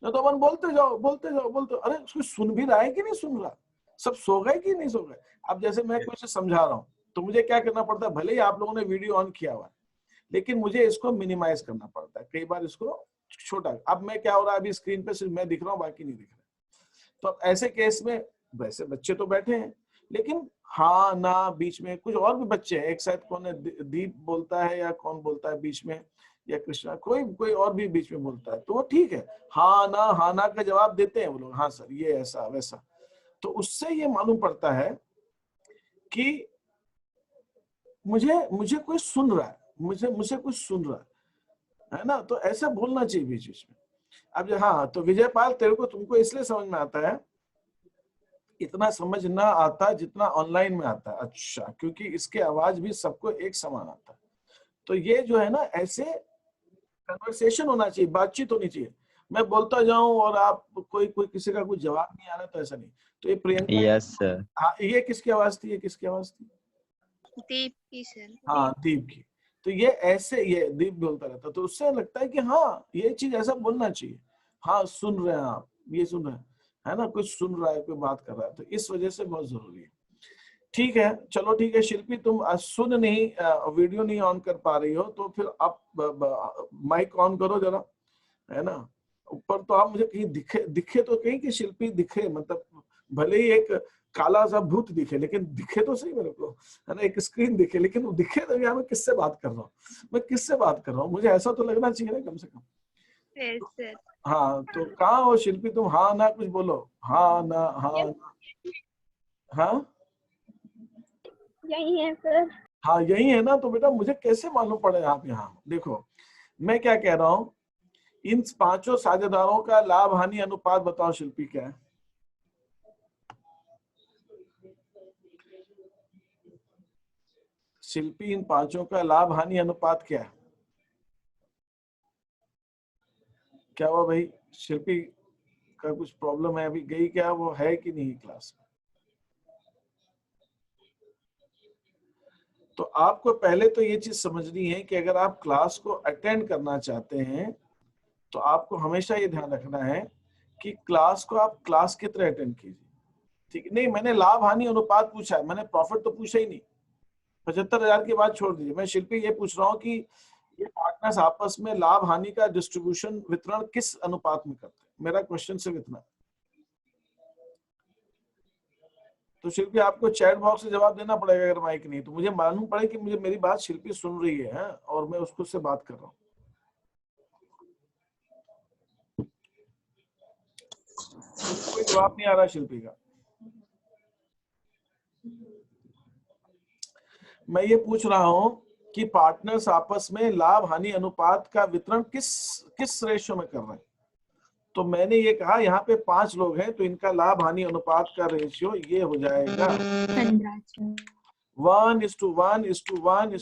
[SPEAKER 1] ना तो अपन बोलते जाओ बोलते जाओ बोलते, अरे उसको सुन भी रहा है कि नहीं सुन रहा, सब सो गए कि नहीं सो गए। अब जैसे मैं कुछ समझा रहा हूँ तो मुझे क्या करना पड़ता है, भले ही आप लोगों ने वीडियो ऑन किया हुआ है लेकिन मुझे इसको मिनिमाइज करना पड़ता है, कई बार इसको छोटा। अब मैं क्या हो रहा है, अभी स्क्रीन पे सिर्फ मैं दिख रहा हूँ बाकी नहीं दिख रहा। तो अब ऐसे केस में वैसे बच्चे तो बैठे हैं लेकिन हाँ ना बीच में कुछ और भी बच्चे हैं, एक साइड कौन है, दीप बोलता है या कौन बोलता है बीच में, या कृष्णा, कोई और भी बीच में बोलता है, तो वो ठीक है, हाँ ना का जवाब देते हैं वो लोग, हाँ सर ये ऐसा वैसा। तो उससे ये मालूम पड़ता है कि मुझे कोई सुन रहा है, मुझे कोई सुन रहा है ना। तो ऐसा बोलना चाहिए बीच बीच में। अब हाँ, तो विजयपाल तेरे को तुमको इसलिए समझ में आता है, इतना समझ ना आता जितना ऑनलाइन में आता है। अच्छा, क्योंकि इसके आवाज भी सबको एक समान आता है। तो ये जो है ना, ऐसे कन्वर्सेशन होना चाहिए, बातचीत होनी चाहिए। मैं बोलता जाऊं और आप कोई किसी का कुछ जवाब नहीं आ रहा, तो ऐसा नहीं। तो ये प्रियंका,
[SPEAKER 8] यस सर।
[SPEAKER 1] हाँ ये किसकी आवाज थी, ये किसकी आवाज थी?
[SPEAKER 2] दीप की सर।
[SPEAKER 1] हाँ दीप की। तो ये ऐसे, ये दीप बोलता रहता, तो उससे लगता है कि हाँ ये चीज ऐसा बोलना चाहिए, हाँ सुन रहे हैं आप, ये सुन रहे हैं, है ना, कुछ सुन रहा है, कोई बात कर रहा है, तो इस वजह से बहुत जरूरी है। ठीक है, चलो ठीक है। शिल्पी तुम सुन नहीं, वीडियो नहीं ऑन कर पा रही हो, तो फिर आप माइक ऑन करो जरा, है ना। ऊपर तो आप मुझे कहीं दिखे तो कहीं कि शिल्पी दिखे, मतलब भले ही एक काला सा भूत दिखे लेकिन दिखे तो सही मेरे को, है ना, एक स्क्रीन दिखे लेकिन वो दिखे तो यार मैं किससे बात कर रहा हूँ, मैं किससे बात कर रहा हूँ, मुझे ऐसा तो लगना चाहिए ना कम से कम।
[SPEAKER 2] सर
[SPEAKER 1] हाँ तो कहाँ हो शिल्पी तुम, हाँ ना कुछ बोलो, हाँ ना, हाँ हाँ
[SPEAKER 3] यही है सर।
[SPEAKER 1] हाँ यही है ना। तो बेटा मुझे कैसे मालूम पड़े आप यहाँ देखो, मैं क्या कह रहा हूँ, इन 5 साझेदारों का लाभ हानि अनुपात बताओ शिल्पी क्या है? शिल्पी इन 5 का लाभ हानि अनुपात क्या है? क्या हुआ भाई, शिल्पी का कुछ प्रॉब्लम है, अभी गई क्या, वो है कि नहीं क्लास में? तो आपको पहले तो ये चीज समझनी है कि अगर आप क्लास को अटेंड करना चाहते हैं तो आपको हमेशा ये ध्यान रखना है कि क्लास को आप क्लास की तरह अटेंड कीजिए, ठीक है। नहीं, मैंने लाभ हानि अनुपात पूछा है, मैंने प्रॉफिट तो पूछा ही नहीं। 75,000 की बात छोड़ दीजिए, मैं शिल्पी ये पूछ रहा हूँ कि ये पार्टनर्स आपस में लाभ हानि का डिस्ट्रीब्यूशन, वितरण किस अनुपात में करते हैं, मेरा क्वेश्चन सिर्फ इतना। तो शिल्पी आपको चैट बॉक्स से जवाब देना पड़ेगा, अगर माइक नहीं तो मुझे मालूम पड़े कि मुझे मेरी बात शिल्पी सुन रही है और मैं उसको से बात कर रहा हूँ। कोई जवाब नहीं आ रहा शिल्पी का। मैं ये पूछ रहा हूं कि पार्टनर्स आपस में लाभ हानि अनुपात का वितरण किस रेशियो में कर रहे हैं। तो मैंने ये कहा यहाँ पे 5 लोग हैं तो इनका लाभ हानि अनुपात का रेशियो ये हो जाएगा 1:1:1:1।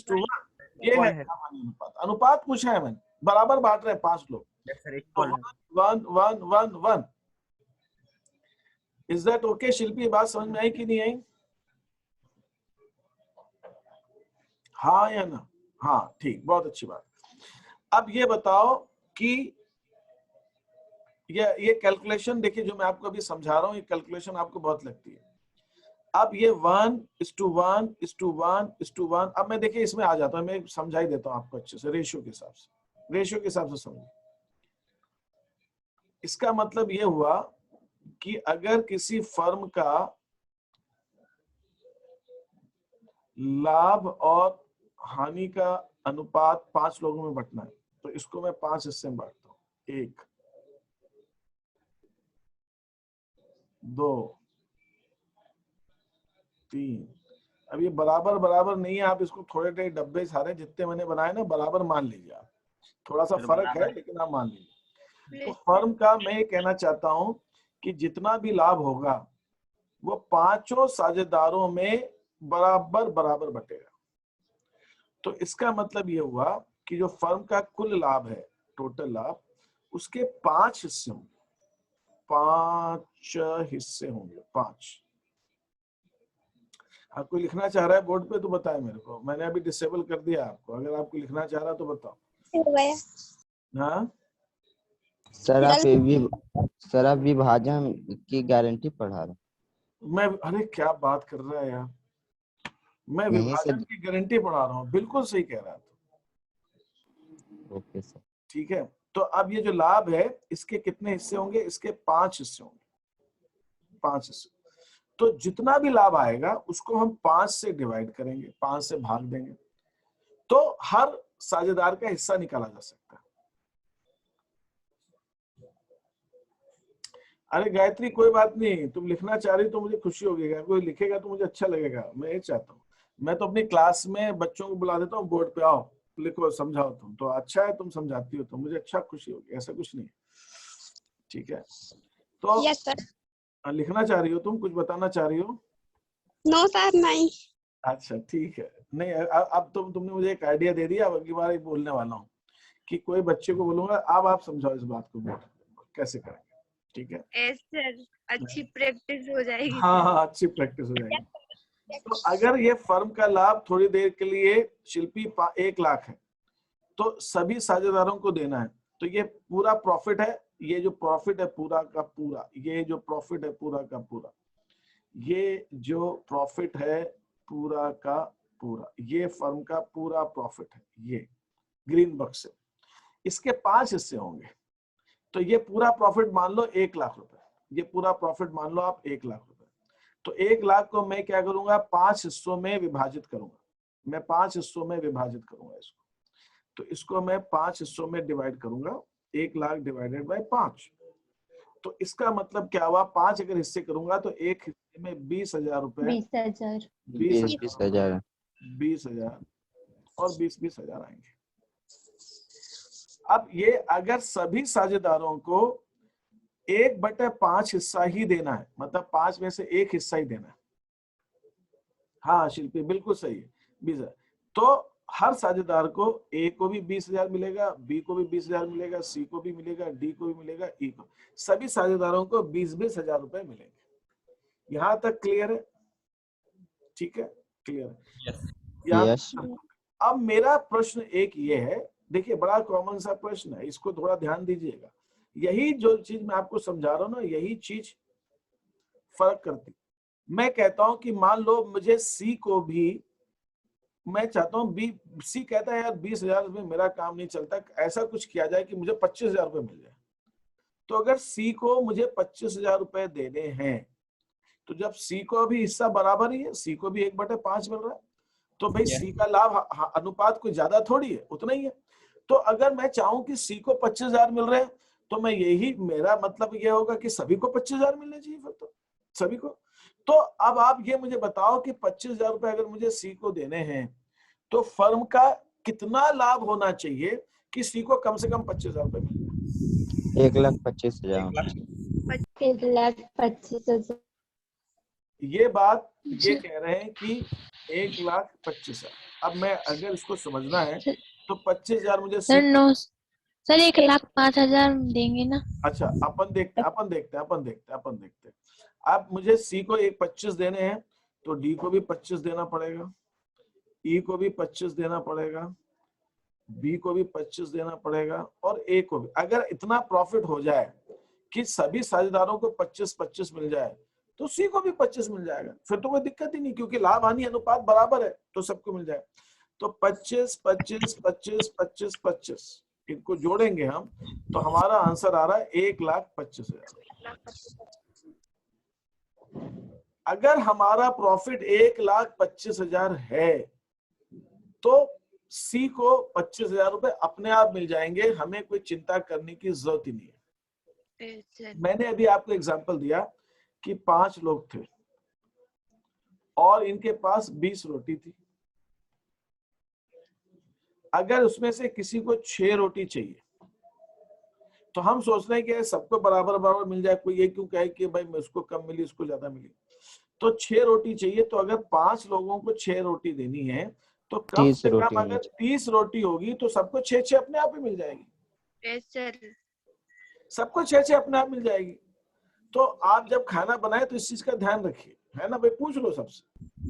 [SPEAKER 1] ये है लाभ हानि अनुपात। अनुपात पूछा है मैंने, बराबर बांट रहे हैं 5 लोग, 1:1:1:1। इज दैट ओके शिल्पी, बात समझ में आई कि नहीं आई? हाँ या ना? हाँ ठीक, बहुत अच्छी बात। अब ये बताओ कि ये कैलकुलेशन देखिए जो मैं आपको अभी समझा रहा हूँ, ये कैलकुलेशन आपको बहुत लगती है। अब ये 1:1:1:1:1। अब मैं देखिए इसमें आ जाता हूँ, मैं समझा ही देता हूँ आपको अच्छे से रेशियो के हिसाब से, रेशियो के हिसाब से समझिए। इसका मतलब ये हुआ कि अगर किसी फर्म का लाभ और हानि का अनुपात 5 लोगों में बंटना है, तो इसको मैं 5 हिस्से में बांटता हूँ। 1, 2, 3। अब ये बराबर बराबर नहीं है, आप इसको थोड़े थोड़े डब्बे सारे जितने मैंने बनाए ना बराबर मान लीजिए आप, थोड़ा सा
[SPEAKER 9] सर,
[SPEAKER 1] फर्क है
[SPEAKER 9] बराबर।
[SPEAKER 1] लेकिन आप मान लीजिए। तो फर्म का मैं ये कहना चाहता हूं कि जितना भी लाभ होगा वो 5 साझेदारों में बराबर बराबर बटेगा। तो इसका मतलब ये हुआ कि जो फर्म का कुल लाभ है, टोटल लाभ, उसके 5 हिस्से होंगे, 5 हिस्से होंगे, 5। आप कोई लिखना चाह रहा है बोर्ड पे तो बताए मेरे को, मैंने अभी डिसेबल कर दिया आपको, अगर आपको लिखना चाह रहा है तो बताओ। हाँ
[SPEAKER 8] सर आप विभाजन की गारंटी पढ़ा रहे हैं।
[SPEAKER 1] मैं, अरे क्या बात कर रहा है यार, मैं
[SPEAKER 8] नहीं
[SPEAKER 1] विभाजन
[SPEAKER 8] सर।
[SPEAKER 1] की गारंटी पढ़ा रहा हूँ, बिल्कुल सही कह रहा था।
[SPEAKER 8] Okay sir.
[SPEAKER 1] ठीक है, तो अब ये जो लाभ है इसके कितने हिस्से होंगे? इसके 5 हिस्से होंगे, 5 हिस्से। तो जितना भी लाभ आएगा उसको हम 5 से डिवाइड करेंगे, 5 से भाग देंगे, तो हर साझेदार का हिस्सा निकाला जा सकता है। अरे गायत्री कोई बात नहीं, तुम लिखना चाह रही तो मुझे खुशी होगी, कोई लिखेगा तो मुझे अच्छा लगेगा, मैं ये चाहता हूँ। मैं तो अपनी क्लास में बच्चों को बुला देता हूँ, बोर्ड पे आओ लिखो समझाओ, तुम तो अच्छा है, तुम समझाती हो तो मुझे अच्छा खुशी होगी, ऐसा कुछ नहीं। ठीक है, तो
[SPEAKER 2] यस सर।
[SPEAKER 1] लिखना चाह रही हो तुम, कुछ बताना चाह रही हो?
[SPEAKER 2] नो सर नहीं।
[SPEAKER 1] अच्छा ठीक है, नहीं अब तुमने मुझे एक आइडिया दे दिया, अब अगली बार बोलने वाला हूँ कि कोई बच्चे को बोलूंगा अब आप समझाओ इस बात को, बोर्ड कैसे करेंगे। ठीक है,
[SPEAKER 2] सर अच्छी प्रैक्टिस हो जाएगी।
[SPEAKER 1] हाँ अच्छी प्रैक्टिस हो जाएगी। तो अगर ये फर्म का लाभ थोड़ी देर के लिए शिल्पी 1 लाख है तो सभी साझेदारों को देना है, तो ये पूरा प्रॉफिट है, ये जो प्रॉफिट है पूरा का पूरा, ये जो प्रॉफिट है पूरा का पूरा, ये जो प्रॉफिट है पूरा का पूरा, ये फर्म का पूरा प्रॉफिट है, ये ग्रीन बक्स है। इसके 5 हिस्से होंगे, तो ये पूरा प्रॉफिट मान लो 1 लाख रुपए, ये पूरा प्रॉफिट मान लो आप 1 लाख रुपए। तो 1 लाख को मैं क्या करूंगा, 5 हिस्सों में विभाजित करूंगा, मैं 5 हिस्सों में विभाजित करूंगा इसको। तो इसको मैं 5 हिस्सों में डिवाइड करूंगा, 1 लाख डिवाइडेड बाय 5। तो इसका मतलब क्या हुआ, 5 अगर हिस्से करूंगा तो एक हिस्से में 20,000 रुपए,
[SPEAKER 5] 20,000
[SPEAKER 8] 20,000
[SPEAKER 1] 20,000 और 20,000 आएंगे। अब ये अगर सभी साझेदारों को 1/5 हिस्सा ही देना है, मतलब 5 में से 1 हिस्सा ही देना है। हाँ शिल्पी बिल्कुल सही है, 20,000। तो हर साझेदार को ए को भी 20,000 मिलेगा, बी को भी 20,000 मिलेगा, सी को भी मिलेगा, डी को भी मिलेगा, ई को, सभी साझेदारों को 20,000 रुपए मिलेंगे। यहां तक क्लियर है? ठीक है, क्लियर है।
[SPEAKER 8] यस।
[SPEAKER 1] अब मेरा प्रश्न एक ये है, देखिए बड़ा कॉमन सा प्रश्न है, इसको थोड़ा ध्यान दीजिएगा। यही जो चीज मैं आपको समझा रहा हूं ना, यही चीज फर्क करती। मैं कहता हूं कि मान लो मुझे सी को भी, मैं चाहता हूं बी, सी कहता है यार 20,000 में मेरा काम नहीं चलता, ऐसा कुछ किया जाए कि मुझे 25,000 रुपए मिल जाए। तो अगर सी को मुझे 25,000 रुपए देने हैं, तो जब सी को भी हिस्सा बराबर ही है, सी को भी 1/5 मिल रहा है, तो भाई सी का लाभ अनुपात कोई ज्यादा थोड़ी है, उतना ही है। तो अगर मैं चाहूं कि सी को 25,000 मिल रहे हैं, तो मैं यही, मेरा मतलब ये होगा कि सभी को 25,000 मिलने चाहिए, फिर तो सभी को। तो अब आप ये मुझे बताओ कि 25,000 रुपए अगर मुझे सी को देने हैं, तो फर्म का कितना लाभ होना चाहिए कि सी को कम से कम 25,000 रुपए मिले?
[SPEAKER 8] 1,25,000।
[SPEAKER 5] 1,25,000
[SPEAKER 1] ये बात ये कह रहे हैं कि 1,25,000। अब मैं अगर इसको समझना है तो 25,000 मुझे
[SPEAKER 5] सर नो सर 1,05,000 देंगे ना।
[SPEAKER 1] अच्छा अपन देखते हैं। अब मुझे सी को 1,25,000 देने हैं, तो डी को भी 25 देना पड़ेगा, ई को भी 25 देना पड़ेगा, बी को भी 25 देना पड़ेगा, और ए को भी। अगर इतना प्रॉफिट हो जाए कि सभी साझेदारों को 25-25 मिल जाए तो सी को भी 25 मिल जाएगा, फिर तो कोई दिक्कत ही नहीं, क्योंकि लाभ हानि अनुपात बराबर है तो सबको मिल जाए। तो 25 25 25 25 25 इनको जोड़ेंगे हम तो हमारा आंसर आ रहा है 1,25,000। अगर हमारा प्रॉफिट 1,25,000 है तो सी को 25,000 रुपए अपने आप मिल जाएंगे, हमें कोई चिंता करने की जरूरत ही नहीं है। मैंने अभी आपको एग्जांपल दिया कि 5 लोग थे और इनके पास 20 रोटी थी। अगर उसमें से किसी को 6 रोटी चाहिए तो हम सोच रहे हैं कि सबको बराबर बराबर मिल जाए, कोई ये क्यों कहे कि भाई उसको कम मिली उसको ज्यादा मिली। तो 6 रोटी चाहिए, तो अगर 5 लोगों को 6 रोटी देनी है तो कम से कम अगर 30 रोटी होगी तो सबको 6-6 अपने आप ही मिल जाएगी। सबको 6-6 अपने आप मिल जाएगी। तो आप जब खाना बनाए तो इस चीज का ध्यान रखिए, है ना भाई, पूछ लो सबसे।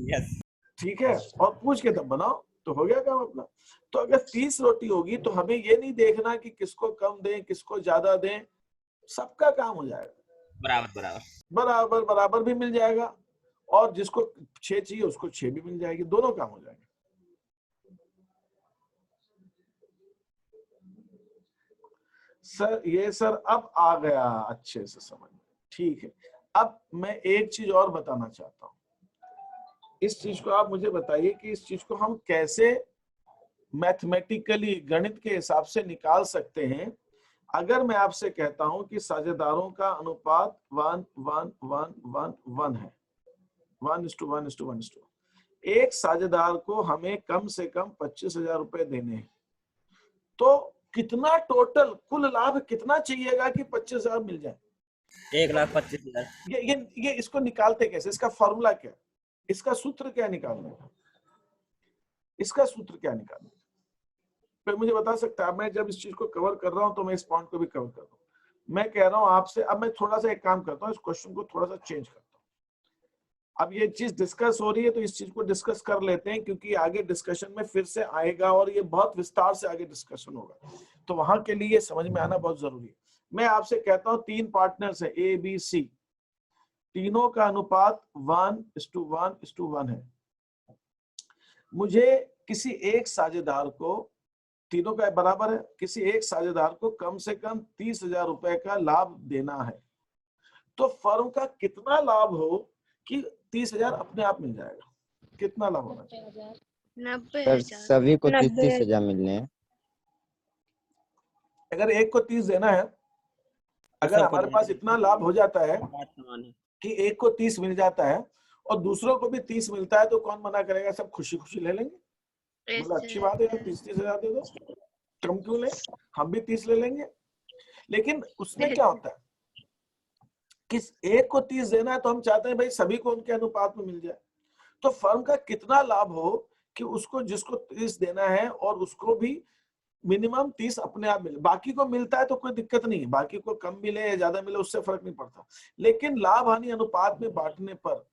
[SPEAKER 9] यस
[SPEAKER 1] ठीक है, और पूछ के तब बनाओ तो हो गया काम अपना। तो अगर 30 रोटी होगी तो हमें ये नहीं देखना कि किसको कम दें किसको ज्यादा दें, सबका काम हो जाएगा,
[SPEAKER 9] बराबर बराबर
[SPEAKER 1] बराबर बराबर भी मिल जाएगा, और जिसको 6 चाहिए उसको 6 भी मिल जाएगी, दोनों काम हो जाएंगे। सर ये सर अब आ गया अच्छे से समझ, ठीक है। अब मैं एक चीज और बताना चाहता हूं, इस चीज को आप मुझे बताइए कि इस चीज को हम कैसे मैथमेटिकली गणित के हिसाब से निकाल सकते हैं। अगर मैं आपसे कहता हूं कि साझेदारों का अनुपात 1:1:1:1 है, 1:1:1:1, एक साझेदार को हमें कम से कम 25,000 रुपए देने हैं, तो कितना टोटल कुल लाभ कितना चाहिएगा कि 25,000 मिल जाए?
[SPEAKER 9] 1,25,000।
[SPEAKER 1] ये इसको निकालते कैसे, इसका फॉर्मूला क्या, इसका सूत्र क्या निकालने का, इसका सूत्र क्या निकालने का, फिर मुझे बता सकता है। मैं जब इस चीज को कवर कर रहा हूं तो मैं इस पॉइंट को भी कवर कर रहा हूं। मैं कह रहा हूं आपसे, अब मैं थोड़ा सा एक काम करता हूं, इस क्वेश्चन को थोड़ा सा चेंज करता हूं। अब ये चीज डिस्कस हो रही है तो इस चीज को डिस्कस कर लेते हैं, क्योंकि आगे डिस्कशन में फिर से आएगा और ये बहुत विस्तार से आगे डिस्कशन होगा, तो वहां के लिए समझ में आना बहुत जरूरी है। मैं आपसे कहता हूं 3 पार्टनर्स है ए बी सी, तीनों का अनुपात 1:1:1 है। मुझे किसी एक साझेदार को, तीनों का बराबर है, किसी एक साझेदार को कम से कम 30,000 रुपए का लाभ देना है, तो फर्म का कितना लाभ हो कि 30,000 अपने आप मिल जाएगा, कितना लाभ होना चाहिए?
[SPEAKER 8] 90,000 सभी को 30,000 मिलने हैं।
[SPEAKER 1] अगर एक को 30 देना है, अगर हमारे पास इतना लाभ हो जाता है कि एक को 30 मिल जाता है और दूसरों को भी 30 मिलता है, तो कौन मना करेगा, सब खुशी खुशी ले लेंगे, बोला अच्छी बात है 30,000 दे दो, कम क्यों ले, हम भी 30 ले लेंगे। लेकिन उसमें क्या होता है कि एक को 30 देना है तो हम चाहते हैं भाई सभी को उनके अनुपात में मिल जाए, तो फर्म का कितना लाभ हो कि उसको जिसको 30 देना है और उसको भी मिनिमम 30 अपने आप मिले, बाकी को मिलता है तो कोई दिक्कत नहीं है, बाकी को कम मिले या ज्यादा मिले उससे फर्क नहीं पड़ता। लेकिन लाभ हानि अनुपात में बांटने पर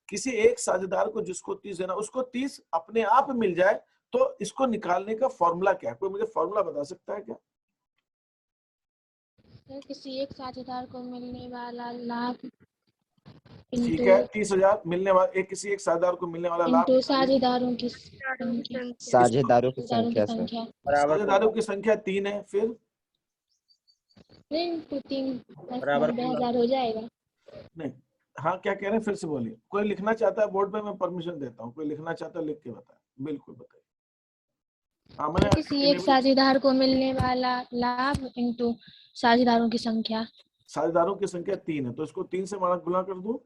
[SPEAKER 1] किसी एक साझेदार को जिसको 30 देना उसको 30 अपने आप मिल जाए, तो इसको निकालने का फॉर्मूला क्या है, कोई मुझे फॉर्मूला बता सकता है क्या?
[SPEAKER 5] किसी एक साझेदार को मिलने वाला लाभ
[SPEAKER 1] ठीक है, 30,000 मिलने वाला एक, किसी एक साझेदार को मिलने वाला लाभ,
[SPEAKER 5] साझेदारों की संख्या,
[SPEAKER 8] साझेदारों की संख्या सर,
[SPEAKER 1] साझेदारों की संख्या 3 है, फिर
[SPEAKER 5] 90,000 हो जाएगा।
[SPEAKER 1] नहीं, हाँ क्या कह रहे हैं फिर से बोलिए, कोई लिखना चाहता है बोर्ड पे मैं परमिशन देता हूँ, कोई लिखना चाहता है लिख के बताए, बिल्कुल बताइए। हाँ मैंने
[SPEAKER 5] किसी एक साझेदार को मिलने वाला लाभ इंटू साझेदारों की संख्या,
[SPEAKER 1] साझेदारों की संख्या 3 है, तो इसको 3 से गुणा कर दूं,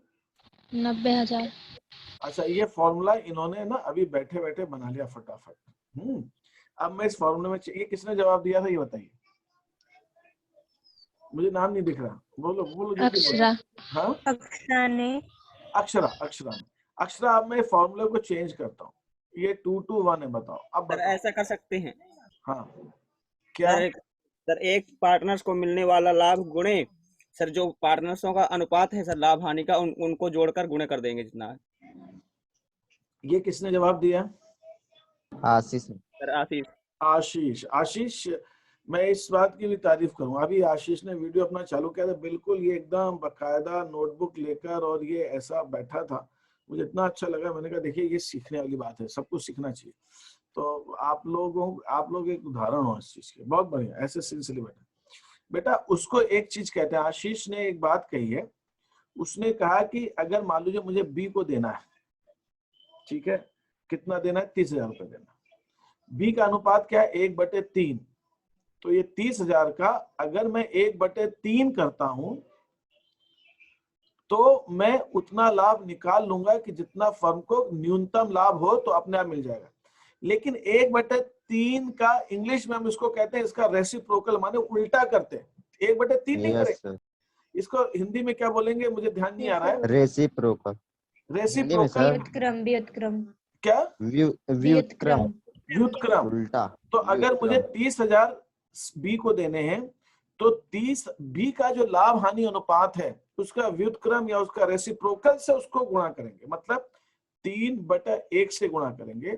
[SPEAKER 5] 90,000।
[SPEAKER 1] अच्छा ये फॉर्मूला इन्होंने ना अभी बैठे बैठे बना लिया फटाफट। अब मैं इस फॉर्मूले में, ये किसने जवाब दिया था ये बताइए, मुझे नाम नहीं दिख रहा, बोलो बोलो जल्दी
[SPEAKER 5] अक्षरा।
[SPEAKER 1] हाँ
[SPEAKER 2] अक्षरा ने,
[SPEAKER 1] अक्षरा अब मैं फॉर्मूले को चेंज करता हूँ, ये 2:1 है, बताओ अब
[SPEAKER 9] सर
[SPEAKER 1] बताओ।
[SPEAKER 9] ऐसा कर सकते हैं
[SPEAKER 1] हाँ क्या,
[SPEAKER 9] सर एक पार्टनर्स को मिलने वाला लाभ गुणे सर जो पार्टनर्सों का अनुपात है सर लाभ हानि का, उनको जोड़कर गुणे कर देंगे जितना है।
[SPEAKER 1] ये किसने जवाब दिया?
[SPEAKER 8] आशीष।
[SPEAKER 9] सर आशीष।
[SPEAKER 1] आशीष मैं इस बात की भी तारीफ करूं, अभी आशीष ने वीडियो अपना चालू किया था, बिल्कुल ये एकदम बकायदा नोटबुक लेकर और ये ऐसा बैठा था, मुझे इतना अच्छा लगा। मैंने कहा देखिए ये सीखने वाली बात है, सबको सीखना चाहिए। तो आप लोग एक उदाहरण हो इस चीज के, बहुत बढ़िया, ऐसे सिलसिले बेटा उसको एक चीज कहते हैं। आशीष ने एक बात कही है, उसने कहा कि अगर मान लीजिए मुझे बी को देना है, ठीक है, कितना देना है, 30,000 रुपए देना। बी का अनुपात क्या है, 1/3। तो ये 30,000 का अगर मैं 1/3 करता हूं तो मैं उतना लाभ निकाल लूंगा कि जितना फर्म को न्यूनतम लाभ हो तो अपने आप मिल जाएगा। लेकिन 1/3 का इंग्लिश में हम इसको कहते हैं, इसका रेसिप्रोकल माने उल्टा करते हैं, 1/3 नहीं
[SPEAKER 8] यस
[SPEAKER 1] करें।
[SPEAKER 8] सर,
[SPEAKER 1] इसको हिंदी में क्या बोलेंगे मुझे ध्यान नहीं आ रहा है।
[SPEAKER 8] रेसिप्रोकल।
[SPEAKER 1] रेसिप्रोकल
[SPEAKER 5] व्युत्क्रम व्युत्क्रम
[SPEAKER 1] क्या,
[SPEAKER 8] व्युत्क्रम,
[SPEAKER 1] व्युत्क्रम।
[SPEAKER 8] उल्टा।
[SPEAKER 1] तो अगर मुझे 30,000 बी को देने हैं तो 30 बी का जो लाभ हानि अनुपात है उसका व्युत्क्रम या उसका रेसिप्रोकल से उसको गुणा करेंगे, मतलब 3/1 से गुणा करेंगे।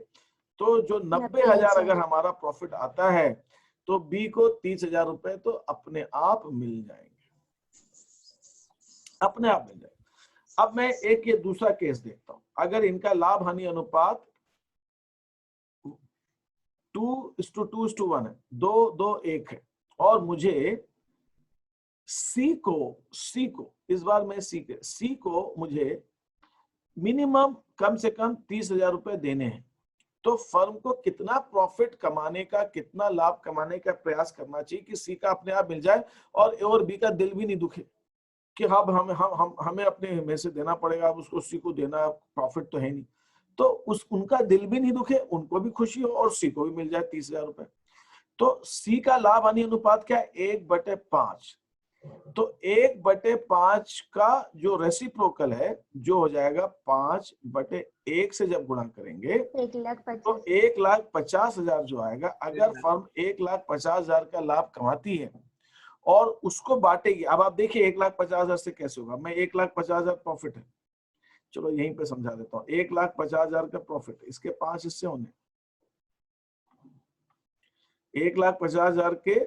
[SPEAKER 1] तो जो 90,000 अगर हमारा प्रॉफिट आता है तो बी को 30,000 रुपए तो अपने आप मिल जाएंगे, अपने आप मिल जाएंगे। अब मैं एक ये दूसरा केस देखता हूं, अगर इनका लाभ हानि अनुपात 2:2:1 है, 2:1 है, और मुझे सी को इस बार मैं सी को मुझे मिनिमम कम से कम 30,000 रुपए देने हैं, तो फर्म को कितना प्रॉफिट कमाने का, कितना लाभ कमाने का प्रयास करना चाहिए कि सी का अपने आप मिल जाए और बी का दिल भी नहीं दुखे कि हमें अपने में से देना पड़ेगा, अब उसको सी को देना, प्रॉफिट तो है नहीं। तो उनका दिल भी नहीं दुखे, उनको भी खुशी हो और सी को भी मिल जाए 30,000 रुपए। तो सी का लाभ हानि अनुपात क्या है, 1/5। तो 1/5 का जो रेसिप्रोकल है जो हो जाएगा 5/1 से जब गुणा करेंगे तो 1,50,000 जो आएगा। अगर फर्म 1,50,000 का लाभ कमाती है और उसको बांटेगी, अब आप देखिए 1,50,000 से कैसे होगा। मैं 1,50,000 प्रॉफिट है, चलो यहीं पे समझा देता हूँ। 1,50,000 का प्रॉफिट, इसके 5 हिस्से होने, 1,50,000 के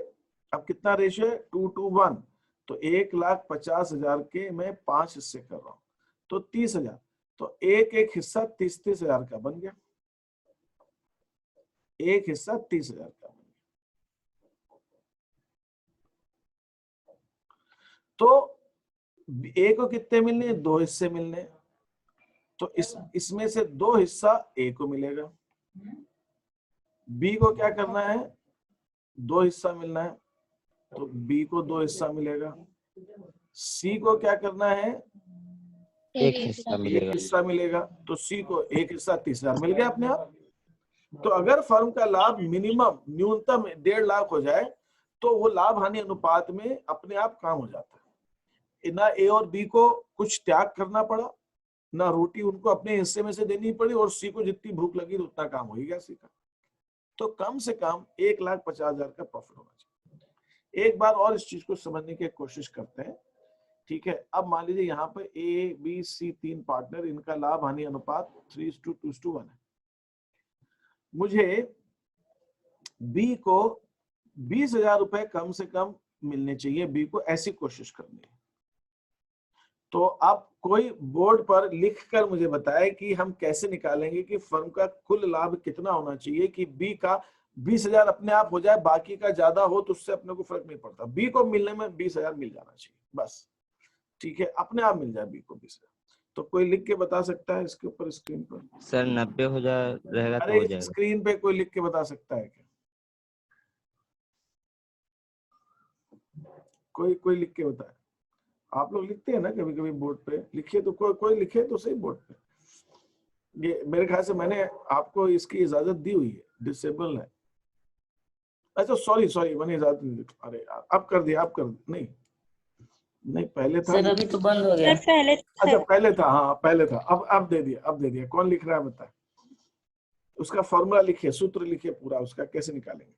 [SPEAKER 1] अब कितना रेशियो है, 2:1। तो 1,50,000 के मैं 5 हिस्से कर रहा हूं तो 30,000, तो एक हिस्सा 30,000 का बन गया, एक हिस्सा 30,000 का बन गया। तो ए को कितने मिलने, 2 हिस्से मिलने, तो इसमें से 2 हिस्सा ए को मिलेगा। बी को क्या करना है, 2 हिस्सा मिलना है, तो बी को 2 हिस्सा मिलेगा। सी को क्या करना है,
[SPEAKER 8] एक हिस्सा
[SPEAKER 1] एक
[SPEAKER 8] मिलेगा।
[SPEAKER 1] हिस्सा मिलेगा, तो सी को एक हिस्सा, 30,000 मिल गया अपने आप। तो अगर फर्म का लाभ मिनिमम न्यूनतम 1.5 लाख हो जाए तो वो लाभ हानि अनुपात में अपने आप काम हो जाता है। ना ए और बी को कुछ त्याग करना पड़ा, ना रोटी उनको अपने हिस्से में से देनी पड़ी, और सी को जितनी भूख लगी उतना काम हो ही गया सी का। तो कम से कम 1,50,000 का प्रॉफिट होना चाहिए। एक बार और इस चीज को समझने की कोशिश करते हैं, ठीक है। अब मान लीजिए यहाँ पे ए बी सी 3 पार्टनर, इनका लाभ हानि अनुपात 3:2:1 है। मुझे बी को 20,000 रुपए कम से कम मिलने चाहिए, बी को ऐसी कोशिश करनी है। तो आप कोई बोर्ड पर लिखकर मुझे बताए कि हम कैसे निकालेंगे कि फर्म का कुल लाभ कितना होना चाहिए कि बी का 20,000 अपने आप हो जाए, बाकी का ज्यादा हो तो उससे अपने को फर्क नहीं पड़ता, बी को मिलने में 20,000 मिल जाना चाहिए बस, ठीक है, अपने आप मिल जाए बी को 20,000। तो कोई लिख के बता सकता है इसके ऊपर स्क्रीन पर?
[SPEAKER 8] सर 90 हो रहेगा तो
[SPEAKER 1] अरे
[SPEAKER 8] हो जाएगा।
[SPEAKER 1] स्क्रीन पे कोई लिख के बता सकता है क्या? कोई लिख के बताए। आप लोग लिखते हैं ना कभी कभी बोर्ड पे, लिखिए तो कोई लिखे तो सही बोर्ड पे। ये मेरे ख्याल से मैंने आपको इसकी इजाजत दी हुई है, डिसेबल है। अच्छा सॉरी मैंने इजाजत नहीं दी। अरे यार अब कर दिया, अब कर दिया। नहीं पहले था।
[SPEAKER 7] सर अभी तो बंद हो गया।
[SPEAKER 1] अच्छा पहले था, हाँ पहले था, अब दे दिया। कौन लिख रहा है बताए, उसका फॉर्मूला लिखिए, सूत्र लिखिए पूरा उसका, कैसे निकालेंगे।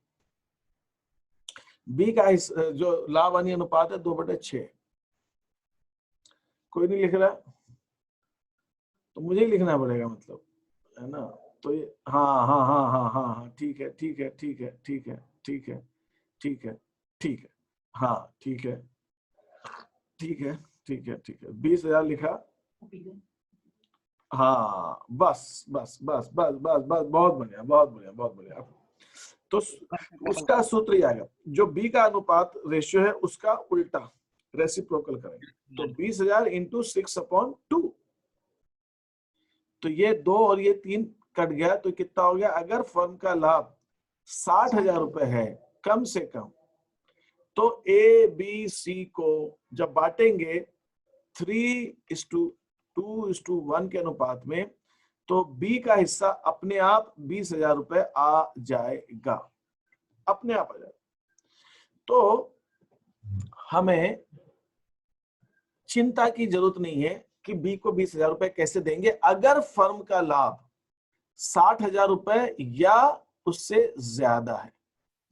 [SPEAKER 1] बी का जो लाभ हानि अनुपात है 2/6। कोई नहीं लिख रहा तो मुझे ही लिखना पड़ेगा, मतलब है ना। तो ये हाँ, ठीक है। ठीक है, ठीक है, हाँ ठीक है, ठीक है, ठीक है, ठीक है, 20,000 लिखा। हाँ बस बस बस बस बस बस, बहुत बढ़िया, बहुत बढ़िया, बहुत बढ़िया। तो उसका सूत्र ये आएगा, जो बी का अनुपात रेशियो है उसका उल्टा रेसिप्रोकल करेंगे, तो 20,000 इंटू 6/2। तो ये 2 और ये 3 कट गया, तो कितना हो गया? अगर फर्म का लाभ 60,000 रुपए है कम से कम, तो ए बी सी को जब बांटेंगे 3:2:1 के अनुपात में, तो बी का हिस्सा अपने आप 20,000 रुपए आ जाएगा, अपने आप आ जाएगा। तो हमें चिंता की जरूरत नहीं है कि बी को 20,000 रुपए कैसे देंगे। अगर फर्म का लाभ 60,000 रुपए या उससे ज्यादा है,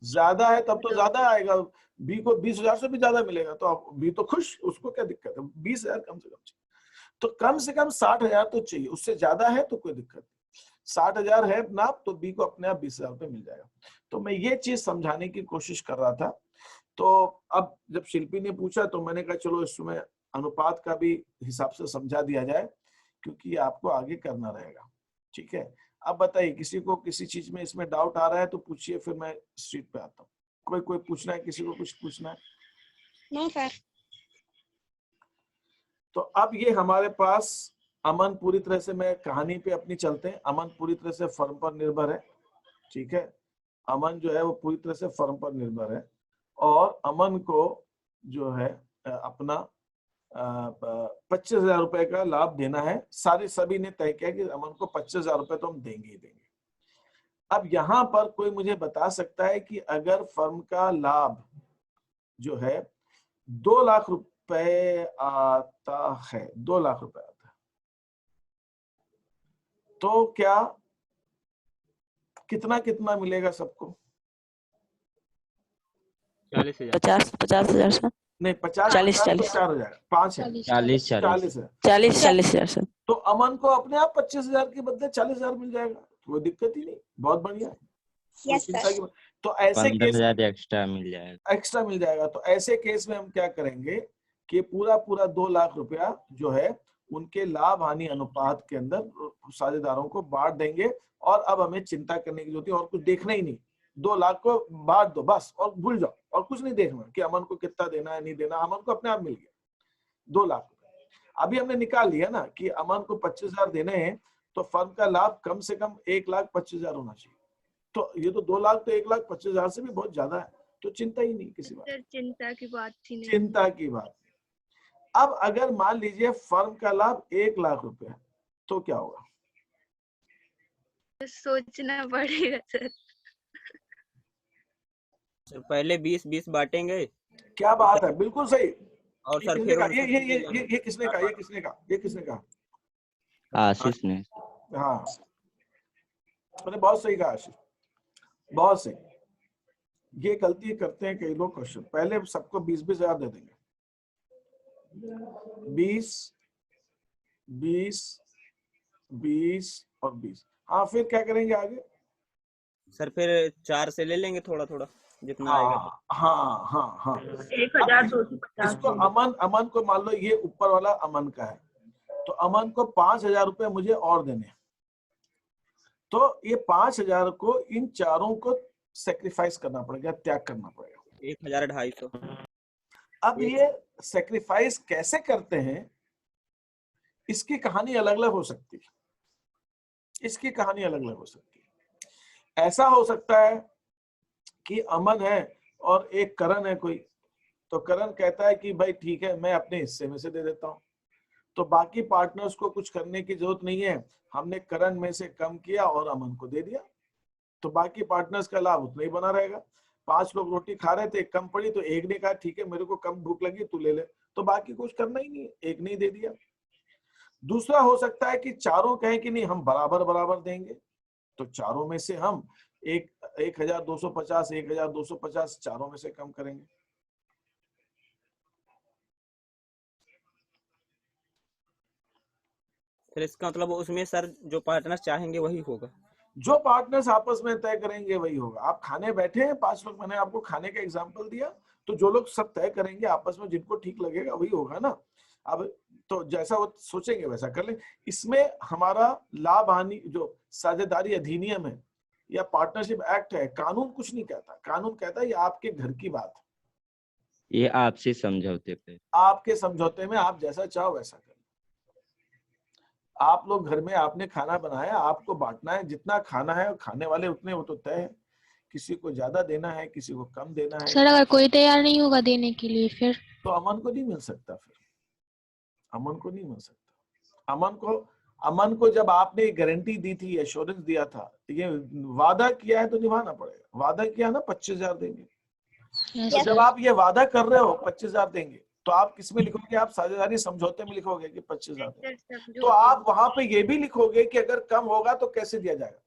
[SPEAKER 1] ज्यादा है तब तो ज्यादा आएगा, बी को 20,000 से भी ज्यादा मिलेगा तो बी तो खुश, उसको क्या दिक्कत है? 20,000 कम से कम चाहिए, तो कम से कम 60,000 तो चाहिए, उससे ज्यादा है तो कोई दिक्कत नहीं। 60,000 है नाप, तो बी को अपने आप 20,000 रुपए मिल जाएगा। तो मैं ये चीज समझाने की कोशिश कर रहा था। तो अब जब शिल्पी ने पूछा तो मैंने कहा चलो इसमें अनुपात का भी हिसाब से समझा दिया जाए, क्योंकि आपको आगे करना रहेगा। ठीक है, अब बताइए किसी को किसी चीज में इसमें डाउट आ रहा है तो पूछिए, फिर मैं स्ट्रीट पे आता हूँ। कोई पूछना है, किसी को कुछ पूछना है?
[SPEAKER 2] No sir.
[SPEAKER 1] तो अब ये हमारे पास अमन पूरी तरह से, मैं कहानी पे अपनी चलते हैं। अमन पूरी तरह से फर्म पर निर्भर है, ठीक है, अमन जो है वो पूरी तरह से फर्म पर निर्भर है, और अमन को जो है अपना 25,000 रुपए का लाभ देना है। सभी ने तय किया कि अमन को 25,000 रुपए तो हम देंगे ही देंगे। अब यहाँ पर कोई मुझे बता सकता है कि अगर फर्म का लाभ जो है 2 लाख रुपए आता है, 2 लाख रुपए आता है, तो क्या कितना कितना मिलेगा सबको?
[SPEAKER 7] 50,000 सर।
[SPEAKER 1] नहीं, 50
[SPEAKER 7] 40
[SPEAKER 1] तो 4 हो जाएगा, 5 है, 40 है।
[SPEAKER 7] 40,000 सर।
[SPEAKER 1] तो अमन को अपने आप 25,000 के बदले 40,000 मिल जाएगा, कोई दिक्कत ही नहीं, बहुत बढ़िया है।
[SPEAKER 2] यस
[SPEAKER 1] चिंता
[SPEAKER 2] सर।
[SPEAKER 1] की तो ऐसे केस
[SPEAKER 8] 15,000 एक्स्ट्रा मिल जाएगा।
[SPEAKER 1] एक्स्ट्रा मिल जाएगा। तो ऐसे केस में हम क्या करेंगे कि पूरा 2 लाख रुपया जो है उनके लाभ हानि अनुपात के अंदर साझेदारों को बांट देंगे, और अब हमें चिंता करने की जरूरत है और कुछ देखना ही नहीं। 2 लाख को बांट दो बस, और भूल जाओ, और कुछ नहीं देखना कि अमन को कितना देना है नहीं देना, अमन को अपने आप मिल गया 2 लाख। अभी हमने निकाल लिया ना कि अमन को 25,000 देने हैं, तो फर्म का लाभ कम से कम 1,25,000 होना चाहिए। तो ये तो 2 लाख तो 1,25,000 से भी बहुत ज्यादा है, तो चिंता ही नहीं किसी बात,
[SPEAKER 3] चिंता की बात थी नहीं।
[SPEAKER 1] चिंता की बात। अब अगर मान लीजिए फर्म का लाभ 1 लाख रुपए है, तो क्या होगा?
[SPEAKER 3] सोचना पड़ेगा सर।
[SPEAKER 9] सर पहले 20-20 बांटेंगे,
[SPEAKER 1] क्या बात है, बिल्कुल सही।
[SPEAKER 9] और सर
[SPEAKER 1] किसने
[SPEAKER 9] फिर
[SPEAKER 1] कहा?
[SPEAKER 9] उनसे
[SPEAKER 1] ये किसने कहा? ये किसने कहा?
[SPEAKER 8] आशीष ने।
[SPEAKER 1] हाँ, मैंने बहुत सही कहा आशीष, बहुत सही। ये गलती करते हैं कई लोग क्वेश्चन, पहले सबको 20,000 दे देंगे, 20, 20 और 20। हाँ, फिर क्या करेंगे आगे?
[SPEAKER 9] सर फिर 4 से ले लेंगे थोड़ा थोड़ा जितना आएगा।
[SPEAKER 1] हाँ हाँ हाँ,
[SPEAKER 3] 1,250।
[SPEAKER 1] इसको अमन को मान लो ये ऊपर वाला अमन का है, तो अमन को 5,000 रुपए मुझे और देने हैं, तो ये 5,000 को इन चारों को सेक्रीफाइस करना पड़ेगा, त्याग करना पड़ेगा।
[SPEAKER 9] 1,250।
[SPEAKER 1] अब ये सेक्रीफाइस कैसे करते हैं, इसकी कहानी अलग अलग हो सकती है, इसकी कहानी अलग अलग हो सकती है। ऐसा हो सकता है कि अमन है और एक करण है कोई, तो करण कहता है कि भाई ठीक है मैं अपने हिस्से में से दे देता हूं, तो बाकी पार्टनर्स को कुछ करने की जरूरत नहीं है, हमने करण में से कम किया और अमन को दे दिया, तो बाकी पार्टनर्स का लाभ उतना ही बना रहेगा। 5 लोग रोटी खा रहे थे, कम पड़ी तो एक ने कहा ठीक है मेरे को कम भूख लगी तू ले ले, तो बाकी कुछ करना ही नहीं है, एक ने ही दे दिया। दूसरा हो सकता है कि चारों कहें कि नहीं हम बराबर बराबर देंगे, तो चारों में से हम 1,250 चारों में से कम करेंगे।
[SPEAKER 9] फिर इसका मतलब उसमें सर जो पार्टनर चाहेंगे वही होगा।
[SPEAKER 1] जो पार्टनर्स आपस में तय करेंगे वही होगा। आप खाने बैठे हैं 5 लोग, मैंने आपको खाने का एग्जांपल दिया, तो जो लोग सब तय करेंगे आपस में, जिनको ठीक लगेगा वही होगा ना। अब तो जैसा वो सोचेंगे वैसा कर लें। इसमें हमारा लाभ हानि जो साझेदारी अधिनियम है या पार्टनरशिप एक्ट है, कानून कुछ नहीं कहता। कानून कहता है ये आपके घर की बात है,
[SPEAKER 8] ये आपसी समझौते पे।
[SPEAKER 1] आपके समझौते में आप जैसा चाहो वैसा करें। आप लोग घर में आपने खाना बनाया, आपको बांटना है, जितना खाना है खाने वाले उतने, वो तो तय है। किसी को ज्यादा देना है, किसी को कम देना है,
[SPEAKER 5] सर अगर कोई तैयार नहीं होगा देने के लिए फिर?
[SPEAKER 1] तो अमन को नहीं मिल सकता। फिर अमन को नहीं मिल सकता। अमन को जब आपने गारंटी दी थी, एश्योरेंस दिया था, ये वादा किया है तो निभाना पड़ेगा। वादा किया ना 25,000 देंगे,
[SPEAKER 5] यस
[SPEAKER 1] तो जब
[SPEAKER 5] सर।
[SPEAKER 1] आप ये वादा कर रहे हो 25,000 देंगे, तो आप किसमें लिखोगे? आप साझेदारी समझौते में लिखोगे कि 25,000 देंगे। तो आप वहां पे ये भी लिखोगे कि अगर कम होगा तो कैसे दिया जाएगा।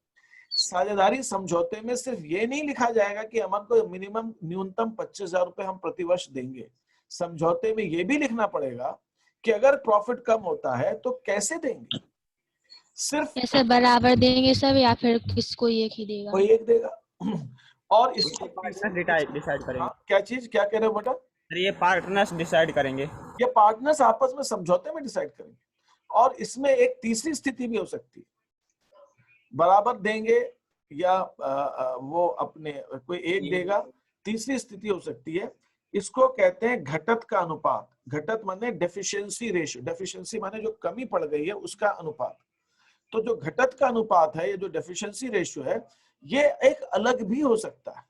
[SPEAKER 1] साझेदारी समझौते में सिर्फ ये नहीं लिखा जाएगा कि अमन को मिनिमम न्यूनतम 25,000 रुपए हम प्रतिवर्ष देंगे। समझौते में ये भी लिखना पड़ेगा कि अगर प्रॉफिट कम होता है तो कैसे देंगे। सिर्फ
[SPEAKER 5] ऐसे बराबर देंगे सब या फिर किसको एक ही देगा?
[SPEAKER 1] कोई एक देगा। और
[SPEAKER 9] इसको
[SPEAKER 1] इसको
[SPEAKER 9] पार्टनर्स डिसाइड करेंगे।
[SPEAKER 1] क्या चीज, क्या कह रहे हो बेटा?
[SPEAKER 9] सर ये पार्टनर्स डिसाइड करेंगे।
[SPEAKER 1] ये पार्टनर्स आपस में समझौते में डिसाइड करेंगे। और इसमें एक तीसरी स्थिति भी हो सकती है, बराबर देंगे या वो अपने कोई एक देगा। तीसरी स्थिति हो सकती है, इसको कहते हैं घटत का अनुपात। घटत माने डेफिशिएंसी रेशियो, डेफिशिएंसी माने जो कमी पड़ गई है उसका अनुपात। तो जो घटत का अनुपात है, ये जो डेफिशिएंसी रेशियो है, ये एक अलग भी हो सकता है।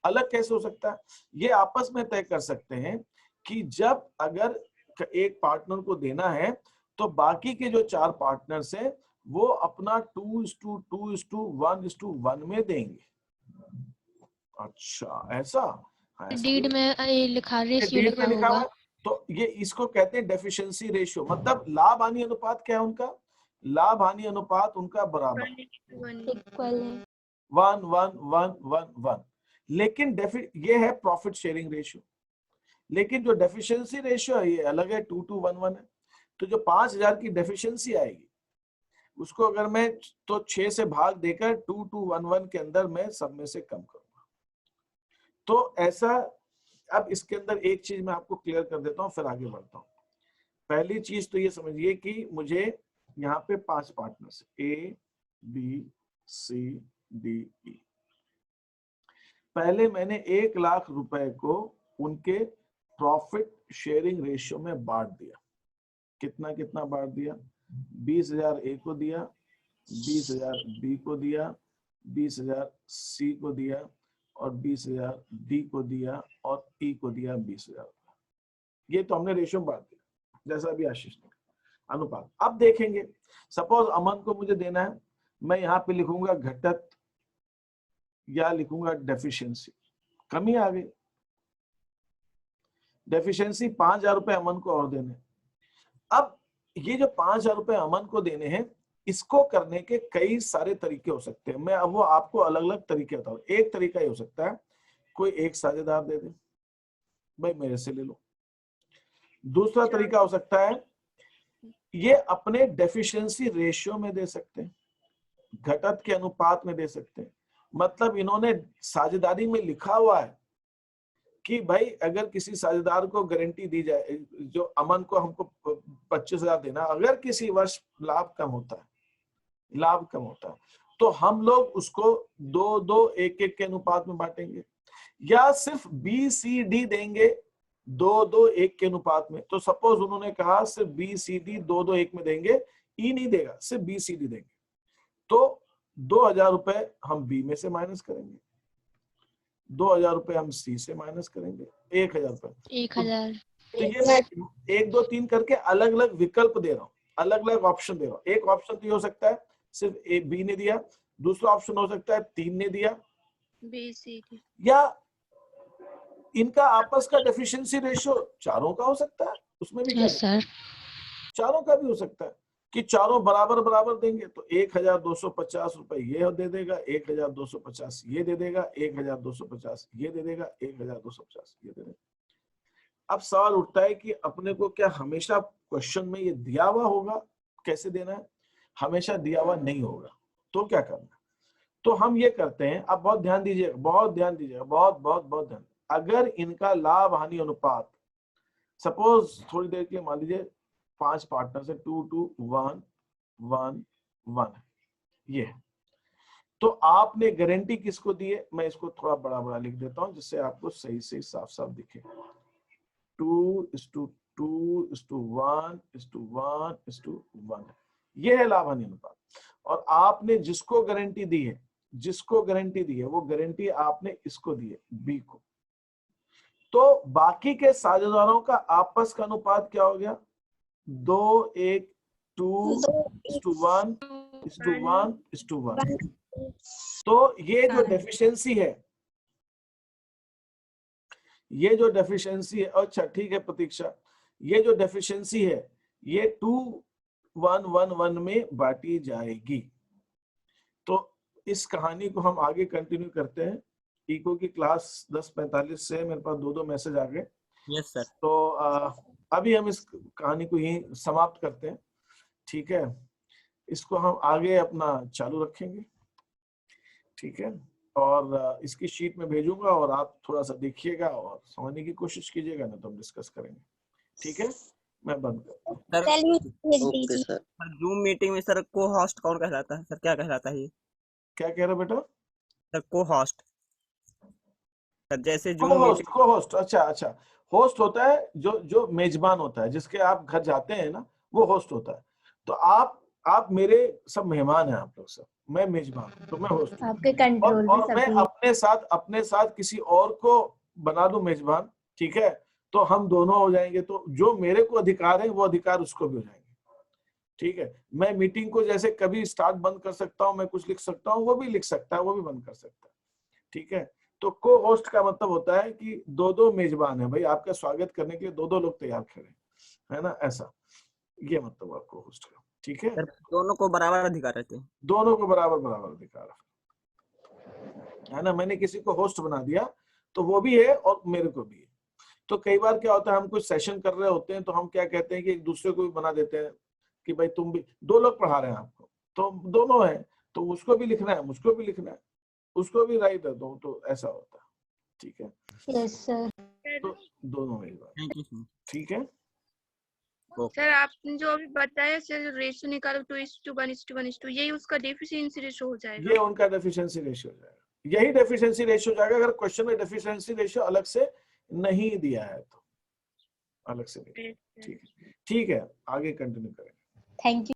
[SPEAKER 1] अलग कैसे हो सकता है? ये आपस में तय कर सकते हैं कि जब अगर एक पार्टनर को देना है तो बाकी के जो 4 पार्टनर्स हैं वो अपना 2:2:1:1 में देंगे। अच्छा, ऐसा? हाँ, ऐसा
[SPEAKER 5] डीड में ये लिखा, रेशियो
[SPEAKER 1] डीड में
[SPEAKER 5] लिखा
[SPEAKER 1] लिखा हुआ
[SPEAKER 5] होगा।
[SPEAKER 1] है। तो ये इसको कहते हैं डेफिशिएंसी रेशियो। मतलब लाभ हानि अनुपात क्या है उनका? लाभ हानि अनुपात उनका बराबर
[SPEAKER 2] इक्वल है।
[SPEAKER 1] 1:1:1:1:1। लेकिन ये है प्रॉफिट शेयरिंग रेशियो। लेकिन जो डेफिशिएंसी रेशियो है ये अलग है, 2:1:1 है। तो जो 5,000 की डेफिशिएंसी आएगी उसको अगर मैं तो 6 से भाग देकर 2:1:1 के अंदर मैं सब में से कम करूंगा। तो ऐसा, अब इसके अंदर एक चीज मैं आपको क्लियर कर देता हूं, फिर आगे बढ़ता हूं। पहली चीज तो ये समझिए कि मुझे यहाँ पे 5 partners A, B, C, D, E। पहले मैंने 1 लाख रुपए को उनके प्रॉफिट शेयरिंग रेशियो में बांट दिया। कितना कितना बांट दिया? 20,000 A को दिया, 20,000 B को दिया, 20,000 C को दिया और 20,000 D को दिया और E को दिया 20,000। ये तो हमने रेशियो बांट दिया जैसा भी आशीष ने अनुपात। अब देखेंगे, सपोज अमन को मुझे देना है, मैं यहाँ पे लिखूंगा घटत या लिखूंगा डेफिशिएंसी। कमी आ गई, डेफिशिएंसी 5,000 रुपए अमन को और देने। अब ये जो 5,000 रुपए अमन को देने हैं, इसको करने के कई सारे तरीके हो सकते हैं। मैं अब वो आपको अलग अलग तरीके बताऊं। एक तरीका ये हो सकता है, कोई एक साझेदार दे दे, भाई मेरे से ले लो। दूसरा तरीका हो सकता है, ये अपने डेफिशिएंसी रेशियो में दे सकते हैं, घटत के अनुपात में दे सकते हैं। मतलब इन्होंने साझेदारी में लिखा हुआ है कि भाई अगर किसी साझेदार को गारंटी दी जाए, जो अमन को हमको 25,000 देना, अगर किसी वर्ष लाभ कम होता है तो हम लोग उसको 2:2:1:1 के अनुपात में बांटेंगे, या सिर्फ BCD देंगे 2:2:1 के अनुपात में। तो सपोज उन्होंने कहा सिर्फ BCD 2:2:1 में देंगे, E नहीं देगा, सिर्फ BCD देंगे। तो 2,000 रुपए हम B में से माइनस करेंगे, 2,000 रुपए हम C से माइनस करेंगे, 1,000 रुपए
[SPEAKER 5] 1,000।
[SPEAKER 1] तो ये मैं 1, 2, 3 करके अलग अलग विकल्प दे रहा हूँ, अलग अलग ऑप्शन दे रहा हूँ। एक ऑप्शन तो ये हो सकता है सिर्फ B ने दिया, दूसरा ऑप्शन हो सकता है 3 ने दिया,
[SPEAKER 2] BCD,
[SPEAKER 1] या इनका आपस का डेफिशिएंसी रेशियो चारों का हो सकता है, उसमें भी
[SPEAKER 5] यस सर।
[SPEAKER 1] चारों का भी हो सकता है कि चारों बराबर बराबर देंगे। तो 1,250 रुपए ये दे देगा, 1,250 ये दे देगा, 1,250 ये दे देगा, 1,250 ये दे देगा। अब सवाल उठता है कि अपने को क्या हमेशा क्वेश्चन में ये दिया हुआ होगा कैसे देना है? हमेशा दिया हुआ नहीं होगा। तो क्या करना? तो हम ये करते हैं, अब बहुत ध्यान दीजिएगा, बहुत ध्यान दीजिएगा, बहुत बहुत बहुत ध्यान। अगर इनका लाभ हानि अनुपात सपोज थोड़ी देर के लिए मान लीजिए 5 पार्टनर से 2 to 1 1 1 है, ये है। तो आपने गारंटी किसको दी है? मैं इसको थोड़ा बड़ा बड़ा लिख देता हूं जिससे आपको सही से साफ साफ दिखे। 2:1:1:1 ये है लाभ हानि अनुपात। और आपने जिसको गारंटी दी है, जिसको गारंटी दी है, वो गारंटी आपने इसको दी है, बी को। तो बाकी के साझेदारों का आपस का अनुपात क्या हो गया? 2:1:1:1:1। तो ये जो डेफिशिएंसी है, ये जो डेफिशिएंसी है, अच्छा ठीक है प्रतीक्षा, ये जो डेफिशिएंसी है ये 2:1:1:1 में बांटी जाएगी। तो इस कहानी को हम आगे कंटिन्यू करते हैं। इको की क्लास 10:45 से मेरे पास 2 मैसेज आ गए।
[SPEAKER 9] Yes sir.
[SPEAKER 1] तो अभी हम इस कहानी को यहीं समाप्त करते हैं, ठीक है? इसको हम आगे अपना चालू रखेंगे, ठीक है? और इसकी शीट में भेजूंगा और आप थोड़ा सा देखिएगा और समझने की कोशिश कीजिएगा, ना तो हम डिस्कस करेंगे, ठीक है? मैं बंद करता हूँ।
[SPEAKER 9] सर
[SPEAKER 2] चलिए भेज
[SPEAKER 6] ओके
[SPEAKER 2] दीजिए।
[SPEAKER 6] सर।
[SPEAKER 9] जूम मीटिंग में सर को होस्ट कौन कहलाता है? सर क्या कहलाता है ये?
[SPEAKER 1] क्या कह रहे हो बेटा?
[SPEAKER 9] सर को होस्ट, सर जैसे जूम
[SPEAKER 1] को-होस्ट,
[SPEAKER 9] मीटिंग।
[SPEAKER 1] को-होस्ट, अच्छा अच्छा। होस्ट होता है जो मेजबान होता है, जिसके आप घर जाते हैं ना, वो होस्ट होता है। तो आप मेरे सब मेहमान हैं, आप लोग सब, मैं मेजबान हूं, तो मैं होस्ट हूं।
[SPEAKER 3] आपके कंट्रोल में
[SPEAKER 1] और मैं
[SPEAKER 3] सभी
[SPEAKER 1] अपने साथ किसी और को बना दूं मेजबान, ठीक है? तो हम दोनों हो जाएंगे। तो जो मेरे को अधिकार है वो अधिकार उसको भी हो जाएंगे, ठीक है? मैं मीटिंग को जैसे कभी स्टार्ट बंद कर सकता हूं, मैं कुछ लिख सकता हूं, वो भी लिख सकता है, वो भी बंद कर सकता है, ठीक है? तो को होस्ट का मतलब होता है कि 2 मेजबान है भाई, आपका स्वागत करने के लिए 2 लोग तैयार खड़े, है ना? ऐसा, ये मतलब आपको होस्ट का, ठीक है?
[SPEAKER 9] सर दोनों को बराबर अधिकार रहते हैं।
[SPEAKER 1] दोनों को बराबर बराबर अधिकार है ना? मैंने किसी को होस्ट बना दिया तो वो भी है और मेरे को भी है। तो कई बार क्या होता है, हम कुछ सेशन कर रहे होते हैं तो हम क्या कहते हैं कि एक दूसरे को भी बना देते हैं कि भाई तुम भी, 2 लोग पढ़ा रहे हैं आपको, तो दोनों हैं, तो उसको भी लिखना है, मुझको भी लिखना है, उसको भी राइट है, तो ऐसा होता है, ठीक है?
[SPEAKER 5] Yes sir.
[SPEAKER 1] तो दोनों मेजबान,
[SPEAKER 9] थैंक यू सर।
[SPEAKER 1] ठीक है?
[SPEAKER 10] सर आपने जो अभी बताया सर, रेशियो निकालो 2:1:1:2, यही उसका डेफिशिएंसी रेशियो हो जाएगा।
[SPEAKER 1] ये उनका डेफिशिएंसी रेशियो हो जाएगा, यही डेफिशिएंसी रेशियो हो जाएगा। अगर क्वेश्चन में डेफिशिएंसी रेशियो अलग से नहीं दिया है तो अलग से नहीं, ठीक है? ठीक है, आगे कंटिन्यू करें।
[SPEAKER 5] Thank you.